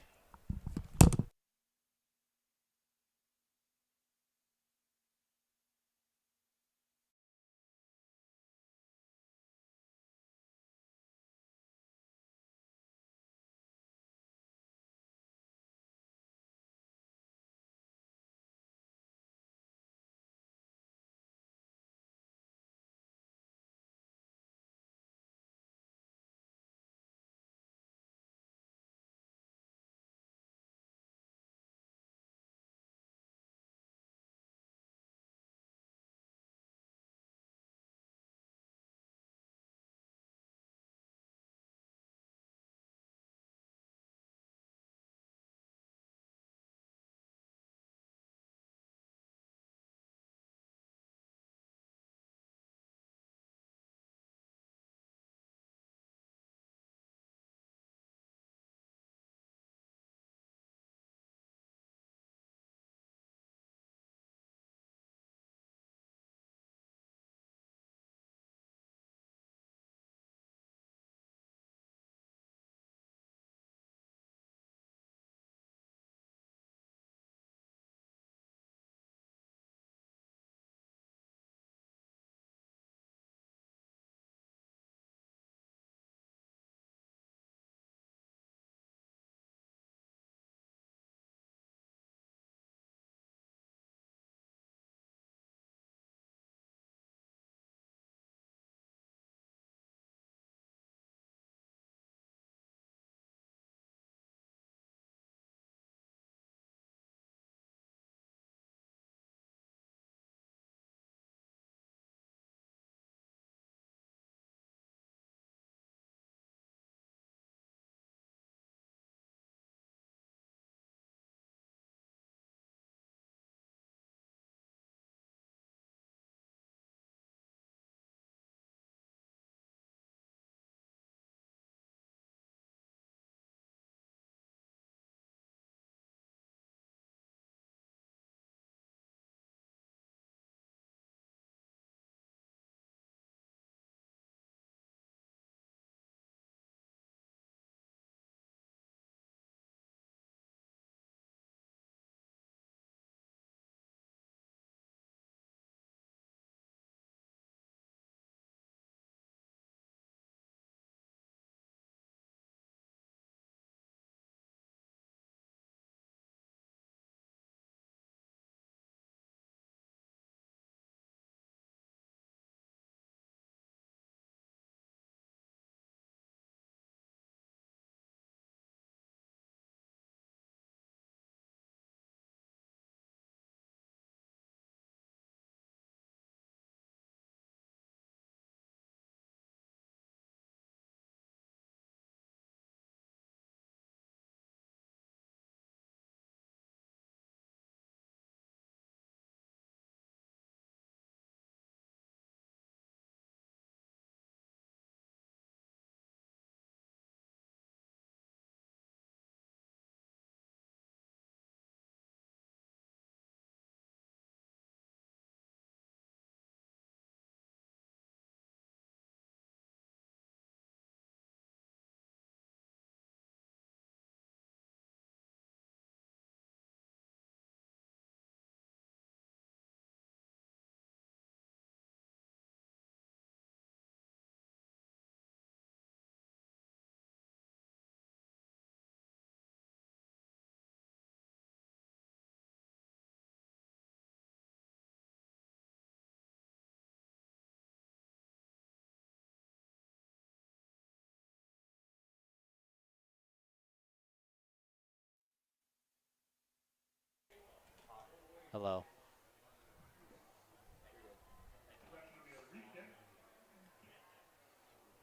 Hello.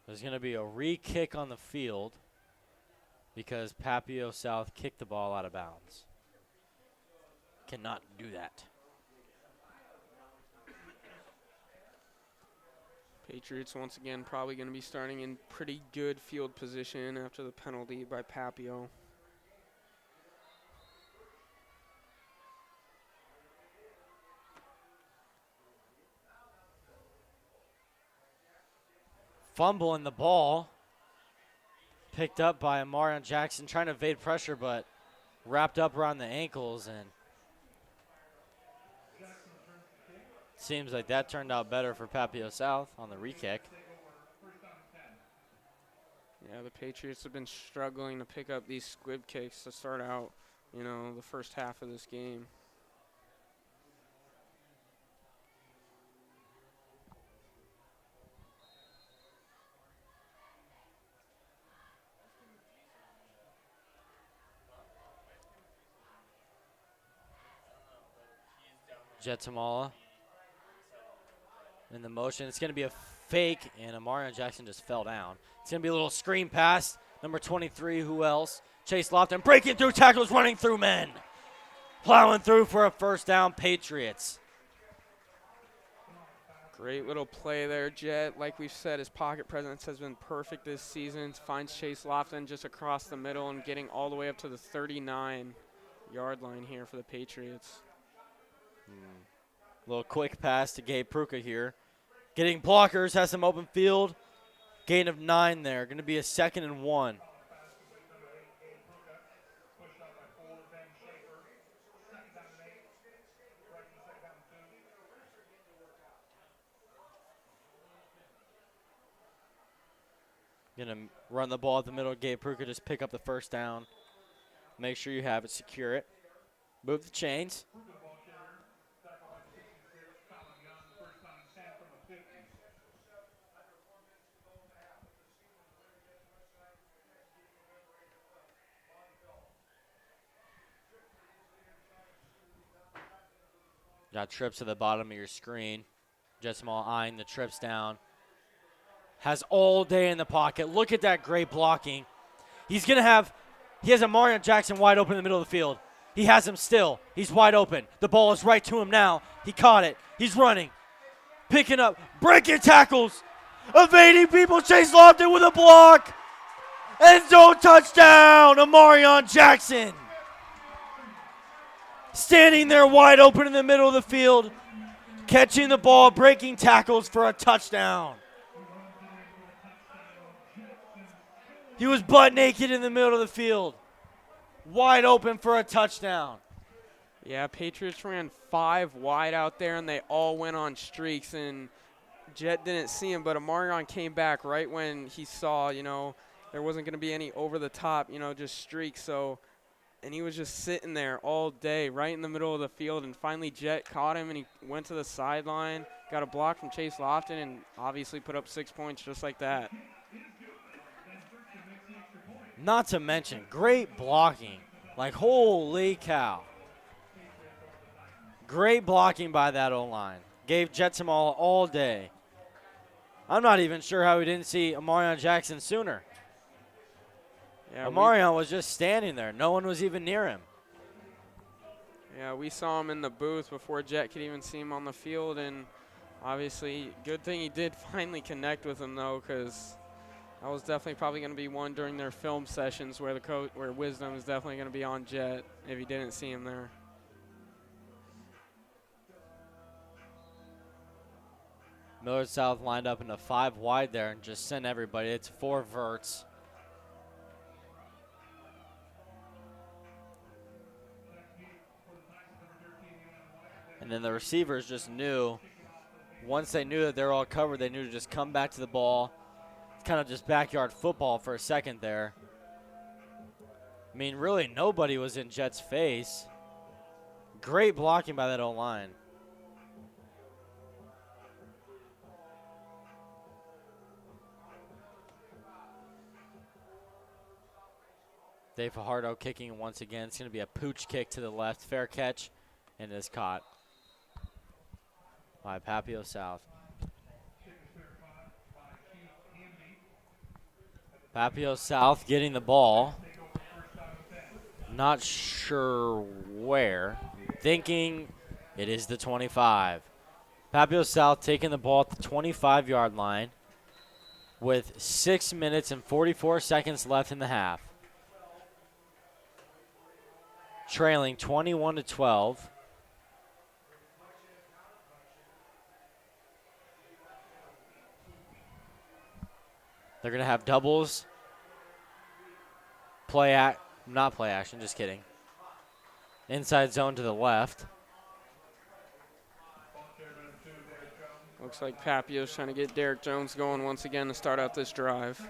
There's going to be a re-kick on the field because Papio South kicked the ball out of bounds. cannot do that. Patriots, once again, probably going to be starting in pretty good field position after the penalty by Papio. Fumble in the ball. Picked up by Amarion Jackson, trying to evade pressure, but wrapped up around the ankles, and seems like that turned out better for Papio South on the re-kick. Yeah, the Patriots have been struggling to pick up these squib kicks to start out, the first half of this game. Jetamala in the motion. It's going to be a fake, and Amarion Jackson just fell down. It's going to be a little screen pass. Number 23, who else? Chase Lofton breaking through tackles, running through men. Plowing through for a first down, Patriots. Great little play there, Jet. Like we've said, his pocket presence has been perfect this season. Finds Chase Lofton just across the middle and getting all the way up to the 39-yard line here for the Patriots. Little quick pass to Gabe Pruka here. Getting blockers, has some open field. Gain of 9 there. Going to be a 2nd and 1. Going to run the ball at the middle. Gabe Pruka just pick up the first down. Make sure you have it, secure it. Move the chains. Got trips to the bottom of your screen. Jetsmal eyeing the trips down. Has all day in the pocket. Look at that great blocking. He has Amarion Jackson wide open in the middle of the field. He has him still. He's wide open. The ball is right to him now. He caught it. He's running. Picking up. Breaking tackles. Evading people. Chase Lofton with a block. End zone touchdown. Amarion Jackson. Standing there wide open in the middle of the field. Catching the ball. Breaking tackles for a touchdown. He was butt naked in the middle of the field. Wide open for a touchdown. Yeah, Patriots ran 5 wide out there, and they all went on streaks. And Jet didn't see him, but Amarion came back right when he saw, there wasn't going to be any over-the-top, just streaks. And he was just sitting there all day right in the middle of the field. And finally Jet caught him, and he went to the sideline, got a block from Chase Lofton, and obviously put up 6 points just like that. Not to mention, great blocking. Like, holy cow. Great blocking by that O-line. Gave Jetsamal all day. I'm not even sure how we didn't see Amarion Jackson sooner. Yeah, Amarion was just standing there. No one was even near him. Yeah, we saw him in the booth before Jet could even see him on the field, and obviously, good thing he did finally connect with him, though, because that was definitely probably going to be one during their film sessions where where Wisdom is definitely going to be on Jet if he didn't see him there. Millard South lined up in a 5 wide there and just sent everybody. It's 4 verts. And then the receivers just knew, once they knew that they were all covered, they knew to just come back to the ball. It's kind of just backyard football for a second there. I mean, really nobody was in Jet's face. Great blocking by that O-line. Dave Fajardo kicking once again. It's going to be a pooch kick to the left. Fair catch, and it is caught by Papio South. Papio South getting the ball. Not sure where. thinking it is the 25. Papio South taking the ball at the 25-yard line with 6 minutes and 44 seconds left in the half. Trailing 21-12. They're going to have doubles. Not play action, just kidding. Inside zone to the left. Looks like Papio's trying to get Derek Jones going once again to start out this drive.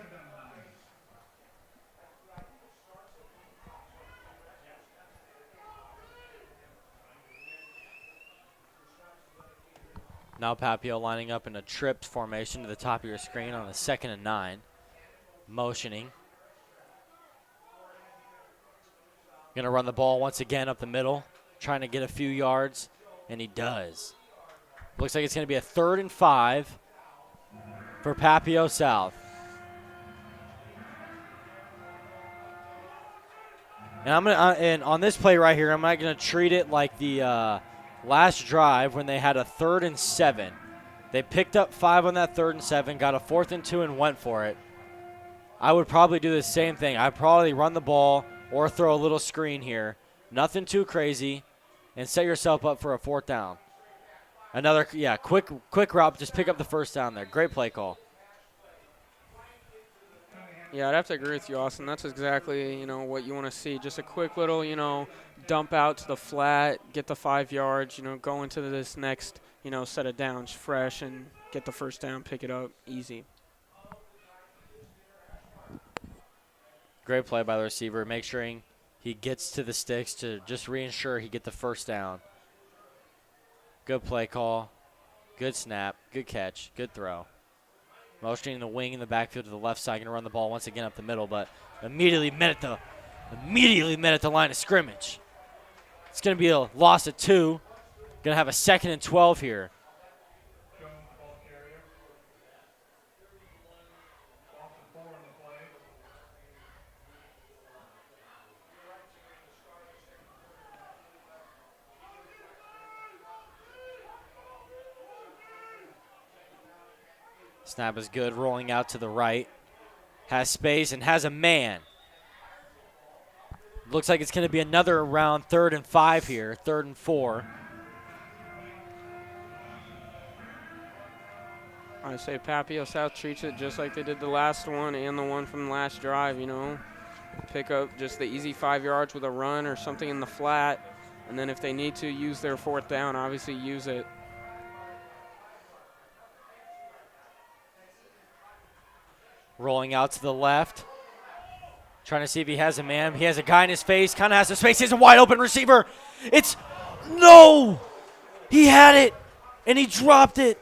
Now Papio lining up in a tripped formation to the top of your screen on the 2nd and 9. Motioning. Going to run the ball once again up the middle, trying to get a few yards, and he does. Looks like it's going to be a 3rd and 5 for Papio South. And and on this play right here, I'm not going to treat it like the last drive when they had a 3rd and 7. They picked up 5 on that 3rd and 7, got a 4th and 2, and went for it. I would probably do the same thing. I'd probably run the ball or throw a little screen here. Nothing too crazy, and set yourself up for a 4th down. Another, quick route. Just pick up the 1st down there. Great play call. Yeah, I'd have to agree with you, Austin. That's exactly, what you want to see. Just a quick little, dump out to the flat, get the 5 yards, go into this next, set of downs fresh and get the 1st down, pick it up easy. Great play by the receiver, make sure he gets to the sticks to just reensure he get the 1st down. Good play call, good snap, good catch, good throw. Motioning the wing in the backfield to the left side, going to run the ball once again up the middle, but immediately met at the line of scrimmage. It's going to be a loss of 2. Going to have a 2nd and 12 here. Snap is good, rolling out to the right. Has space and has a man. Looks like it's going to be another around 3rd and 5 here, 3rd and 4. I say Papio South treats it just like they did the last one and the one from the last drive, Pick up just the easy 5 yards with a run or something in the flat. And then if they need to use their 4th down, obviously use it. Rolling out to the left. Trying to see if he has a man. He has a guy in his face. Kind of has a space. He has a wide open receiver. No! He had it, and he dropped it.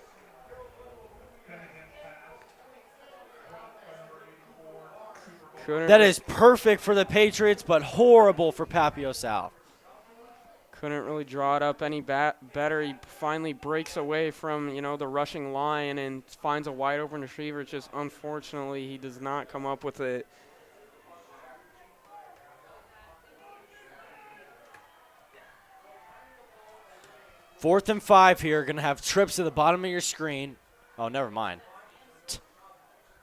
That is perfect for the Patriots, but horrible for Papio South. Couldn't really draw it up any better. He finally breaks away from, the rushing line and finds a wide open receiver. Just unfortunately, he does not come up with it. Fourth and 5 here. Going to have trips to the bottom of your screen. Oh, never mind.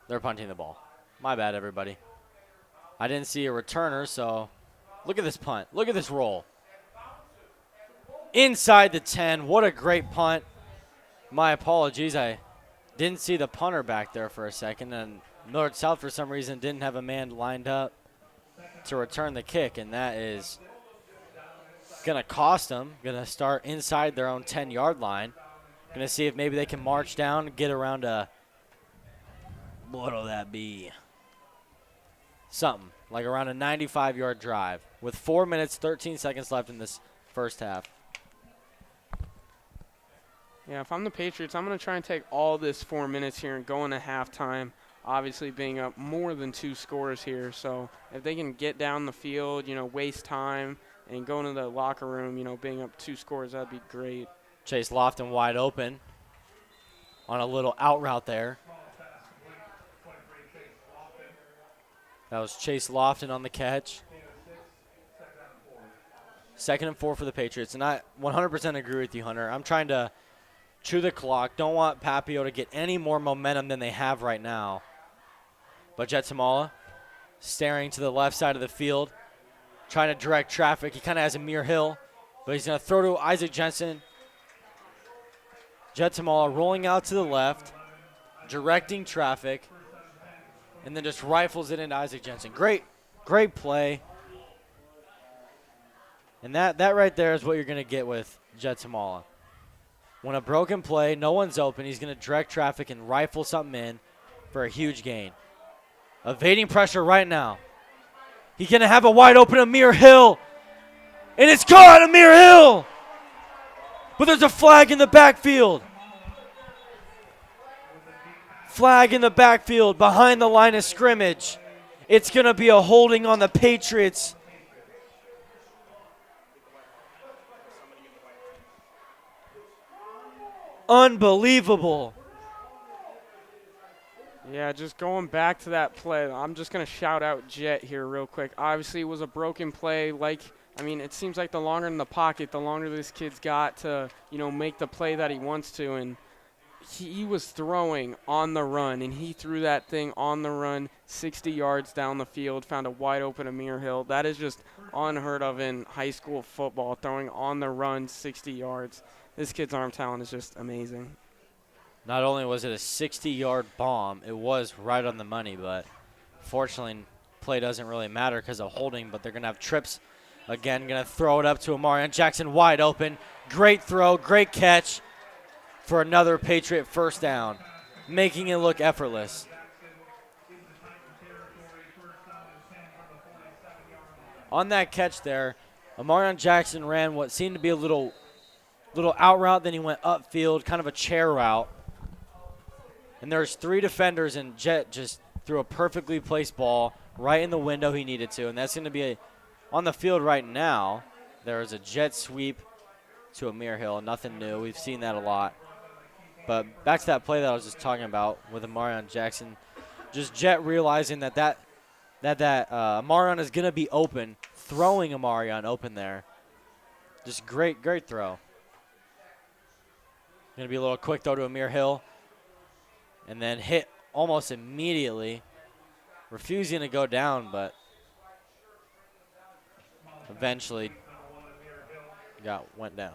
They're punting the ball. My bad, everybody. I didn't see a returner, so look at this punt. Look at this roll. Inside the 10. What a great punt. My apologies. I didn't see the punter back there for a second. And Millard South, for some reason, didn't have a man lined up to return the kick. And that is going to cost them. Going to start inside their own 10-yard line. Going to see if maybe they can march down and get around what'll that be? Something like around a 95-yard drive with 4 minutes, 13 seconds left in this first half. Yeah, if I'm the Patriots, I'm going to try and take all this 4 minutes here and go into halftime, obviously being up more than 2 scores here. So if they can get down the field, waste time and go into the locker room, being up 2 scores, that'd be great. Chase Lofton wide open on a little out route there. That was Chase Lofton on the catch. 2nd and 4 for the Patriots. And I 100% agree with you, Hunter. I'm trying to chew the clock. Don't want Papio to get any more momentum than they have right now. But Jet Tamala staring to the left side of the field, trying to direct traffic. He kind of has Amir Hill, but he's going to throw to Isaac Jensen. Jet Tamala rolling out to the left, directing traffic, and then just rifles it into Isaac Jensen. Great play. And that right there is what you're going to get with Jet Tamala. When a broken play, no one's open, he's going to direct traffic and rifle something in for a huge gain. Evading pressure right now. He's going to have a wide open Amir Hill. And it's caught, Amir Hill! But there's a flag in the backfield. Flag in the backfield behind the line of scrimmage. It's going to be a holding on the Patriots. Unbelievable. Yeah, just going back to that play, I'm just going to shout out Jet here real quick. Obviously, it was a broken play. It seems like the longer in the pocket, the longer this kid's got to, make the play that he wants to. And he was throwing on the run, and he threw that thing on the run 60 yards down the field, found a wide open Amir Hill. That is just unheard of in high school football, throwing on the run 60 yards. This kid's arm talent is just amazing. Not only was it a 60-yard bomb, it was right on the money, but fortunately, play doesn't really matter because of holding, but they're going to have trips again. Going to throw it up to Amarion Jackson wide open. Great throw, great catch for another Patriot first down, making it look effortless. On that catch there, Amarion Jackson ran what seemed to be a little out route, then he went upfield, kind of a chair route. And there's 3 defenders, and Jet just threw a perfectly placed ball right in the window he needed to. And that's going to be on the field right now. There's a jet sweep to Amir Hill. Nothing new. We've seen that a lot. But back to that play that I was just talking about with Amarion Jackson. Just Jet realizing that Amarion is going to be open, throwing Amarion open there. Just great throw. Going to be a little quick throw to Amir Hill. And then hit almost immediately. Refusing to go down, but eventually went down.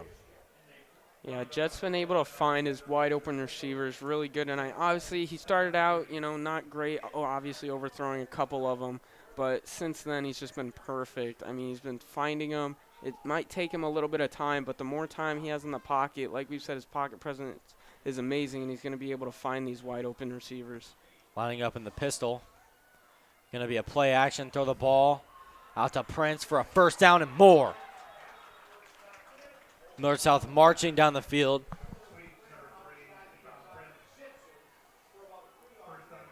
Yeah, Jet's been able to find his wide open receivers really good tonight. Obviously, he started out, not great, obviously overthrowing a couple of them. But since then, he's just been perfect. I mean, he's been finding them. It might take him a little bit of time, but the more time he has in the pocket, like we've said, his pocket presence is amazing, and he's going to be able to find these wide open receivers. Lining up in the pistol. Going to be a play action, throw the ball out to Prince for a first down and more. Millard South marching down the field.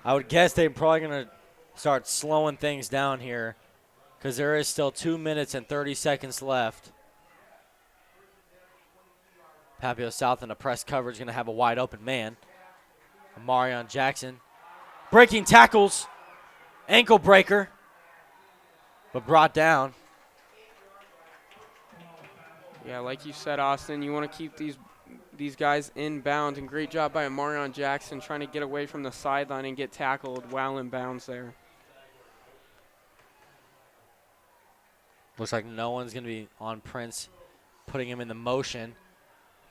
I would guess they're probably going to start slowing things down here because there is still 2 minutes and 30 seconds left. Papio South in a press coverage going to have a wide open man. Amarion Jackson breaking tackles. Ankle breaker. But brought down. Yeah, like you said, Austin, you want to keep these guys inbound, and great job by Amarion Jackson trying to get away from the sideline and get tackled while in bounds there. Looks like no one's going to be on Prince, putting him in the motion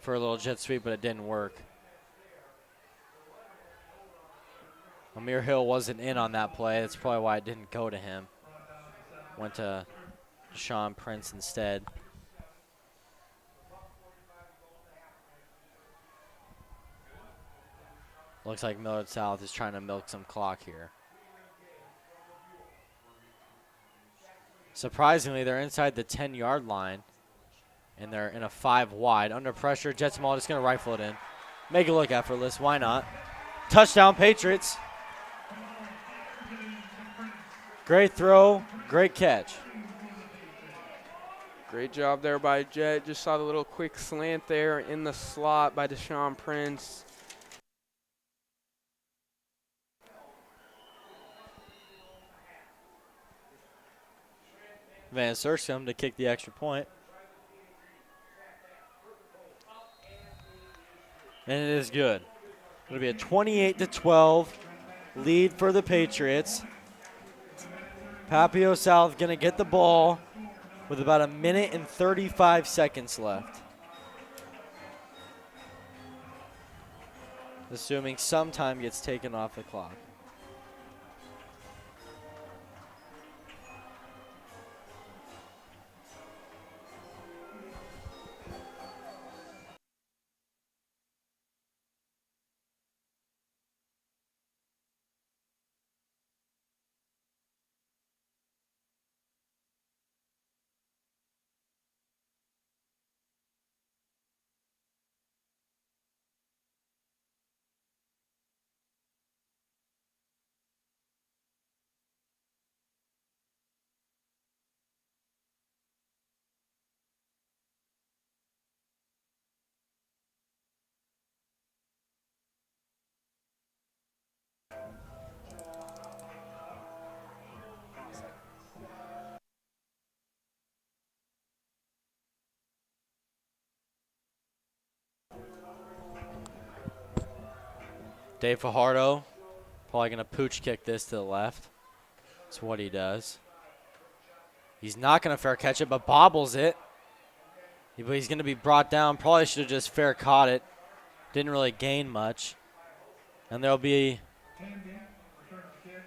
for a little jet sweep, but it didn't work. Amir Hill wasn't in on that play. That's probably why it didn't go to him. Went to Sean Prince instead. Looks like Millard South is trying to milk some clock here. Surprisingly, they're inside the 10-yard line, and they're in a 5 wide. Under pressure, Jet Small just going to rifle it in. Make it look effortless. Why not? Touchdown, Patriots. Great throw, great catch. Great job there by Jet. Just saw the little quick slant there in the slot by Deshaun Prince. Van Sursum to kick the extra point. And it is good. It'll be a 28-12 lead for the Patriots. Papio South going to get the ball with about a minute and 35 seconds left. Assuming some time gets taken off the clock. Dave Fajardo probably going to pooch kick this to the left. That's what he does. He's not going to fair catch it, but bobbles it. But he's going to be brought down. Probably should have just fair caught it. Didn't really gain much. And there'll be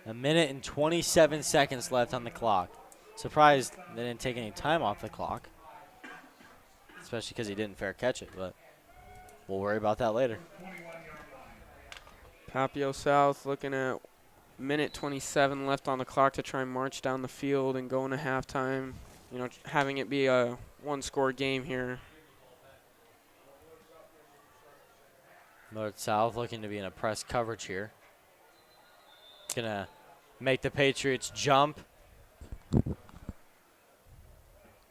a minute and 27 seconds left on the clock. Surprised they didn't take any time off the clock. Especially because he didn't fair catch it, but we'll worry about that later. Papio South looking at minute 27 left on the clock to try and march down the field and go into halftime. You know, having it be a one-score game here. Millard South looking to be in a press coverage here. Gonna make the Patriots jump.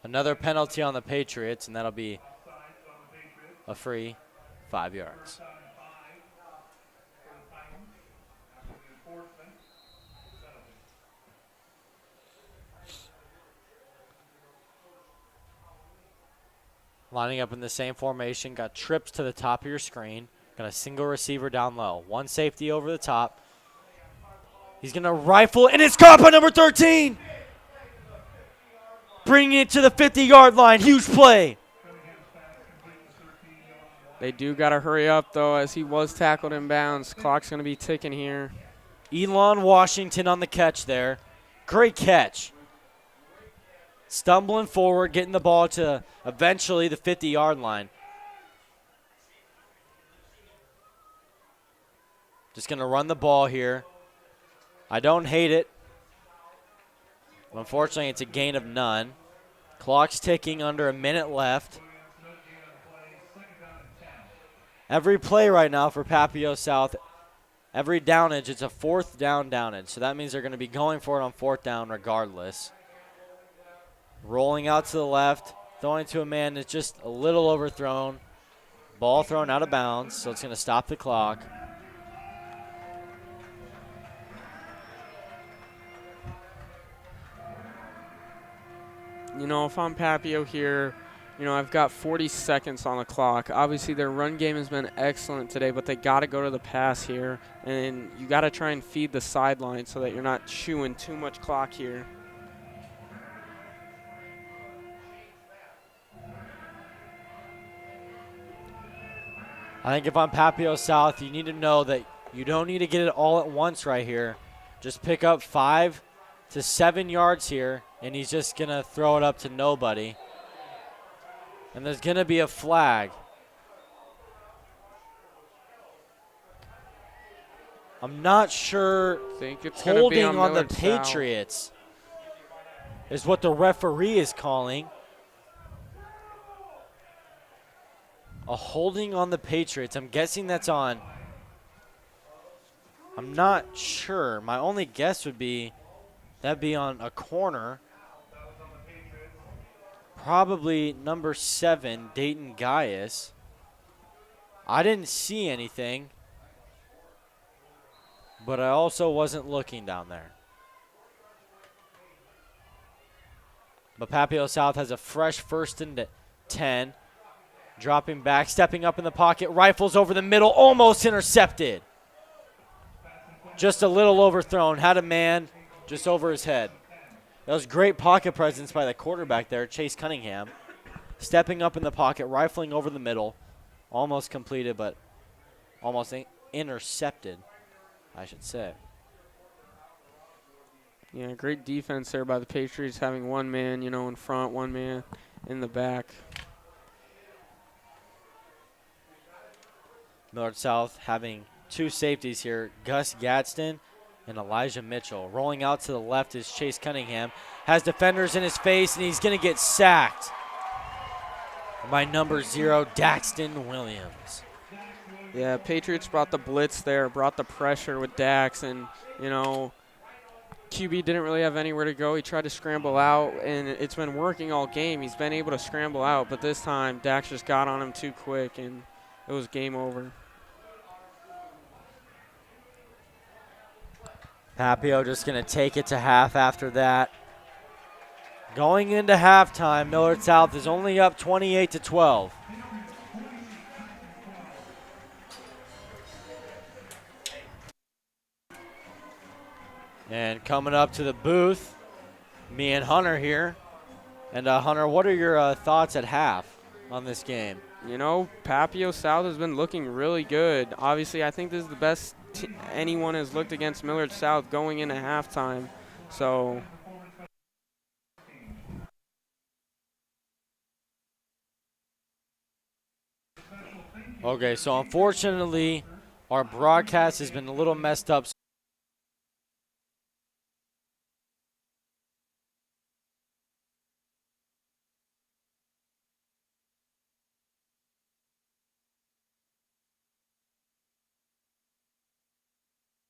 Another penalty on the Patriots, and that'll be a free 5 yards. Lining up in the same formation, got trips to the top of your screen. Got a single receiver down low. One safety over the top. He's going to rifle, and it's caught by number 13. Bringing it to the 50-yard line. Huge play. They do got to hurry up, though, as he was tackled in bounds. Clock's going to be ticking here. Elon Washington on the catch there. Great catch. Stumbling forward, getting the ball to eventually the 50-yard line. Just going to run the ball here. I don't hate it. Unfortunately, it's a gain of none. Clock's ticking, under a minute left. Every play right now for Papio South, every downage, it's a fourth down downage. So that means they're going to be going for it on fourth down regardless. Rolling out to the left, throwing to a man that's just a little overthrown. Ball thrown out of bounds, so it's going to stop the clock. You know, if I'm Papio here, you know, I've got 40 seconds on the clock. Obviously, their run game has been excellent today, but they got to go to the pass here. And you got to try and feed the sideline so that you're not chewing too much clock here. I think if I'm Papio South, you need to know that you don't need to get it all at once right here. Just pick up 5 to 7 yards here, and he's just going to throw it up to nobody. And there's going to be a flag. I'm not sure. Think it's going to be holding on the Millard South. Patriots is what the referee is calling. A holding on the Patriots. I'm guessing that's on. I'm not sure. My only guess would be that'd be on a corner. Probably number 7, Dayton Gaius. I didn't see anything, but I also wasn't looking down there. But Papio South has a fresh 1st and 10. Dropping back, stepping up in the pocket, rifles over the middle, almost intercepted. Just a little overthrown, had a man just over his head. That was great pocket presence by the quarterback there, Chase Cunningham. Stepping up in the pocket, rifling over the middle. Almost completed, but almost intercepted, I should say. Yeah, great defense there by the Patriots, having one man, in front, one man in the back. Millard South having two safeties here, Gus Gadsden and Elijah Mitchell. Rolling out to the left is Chase Cunningham. Has defenders in his face, and he's going to get sacked by number 0, Daxton Williams. Yeah, Patriots brought the blitz there, brought the pressure with Dax, and, QB didn't really have anywhere to go. He tried to scramble out, and it's been working all game. He's been able to scramble out, but this time Dax just got on him too quick, and it was game over. Papio just going to take it to half after that. Going into halftime, Millard South is only up 28-12. And coming up to the booth, me and Hunter here. And Hunter, what are your thoughts at half on this game? Papio South has been looking really good. Obviously, I think this is the best anyone has looked against Millard South going into halftime. So okay, so unfortunately, our broadcast has been a little messed up. So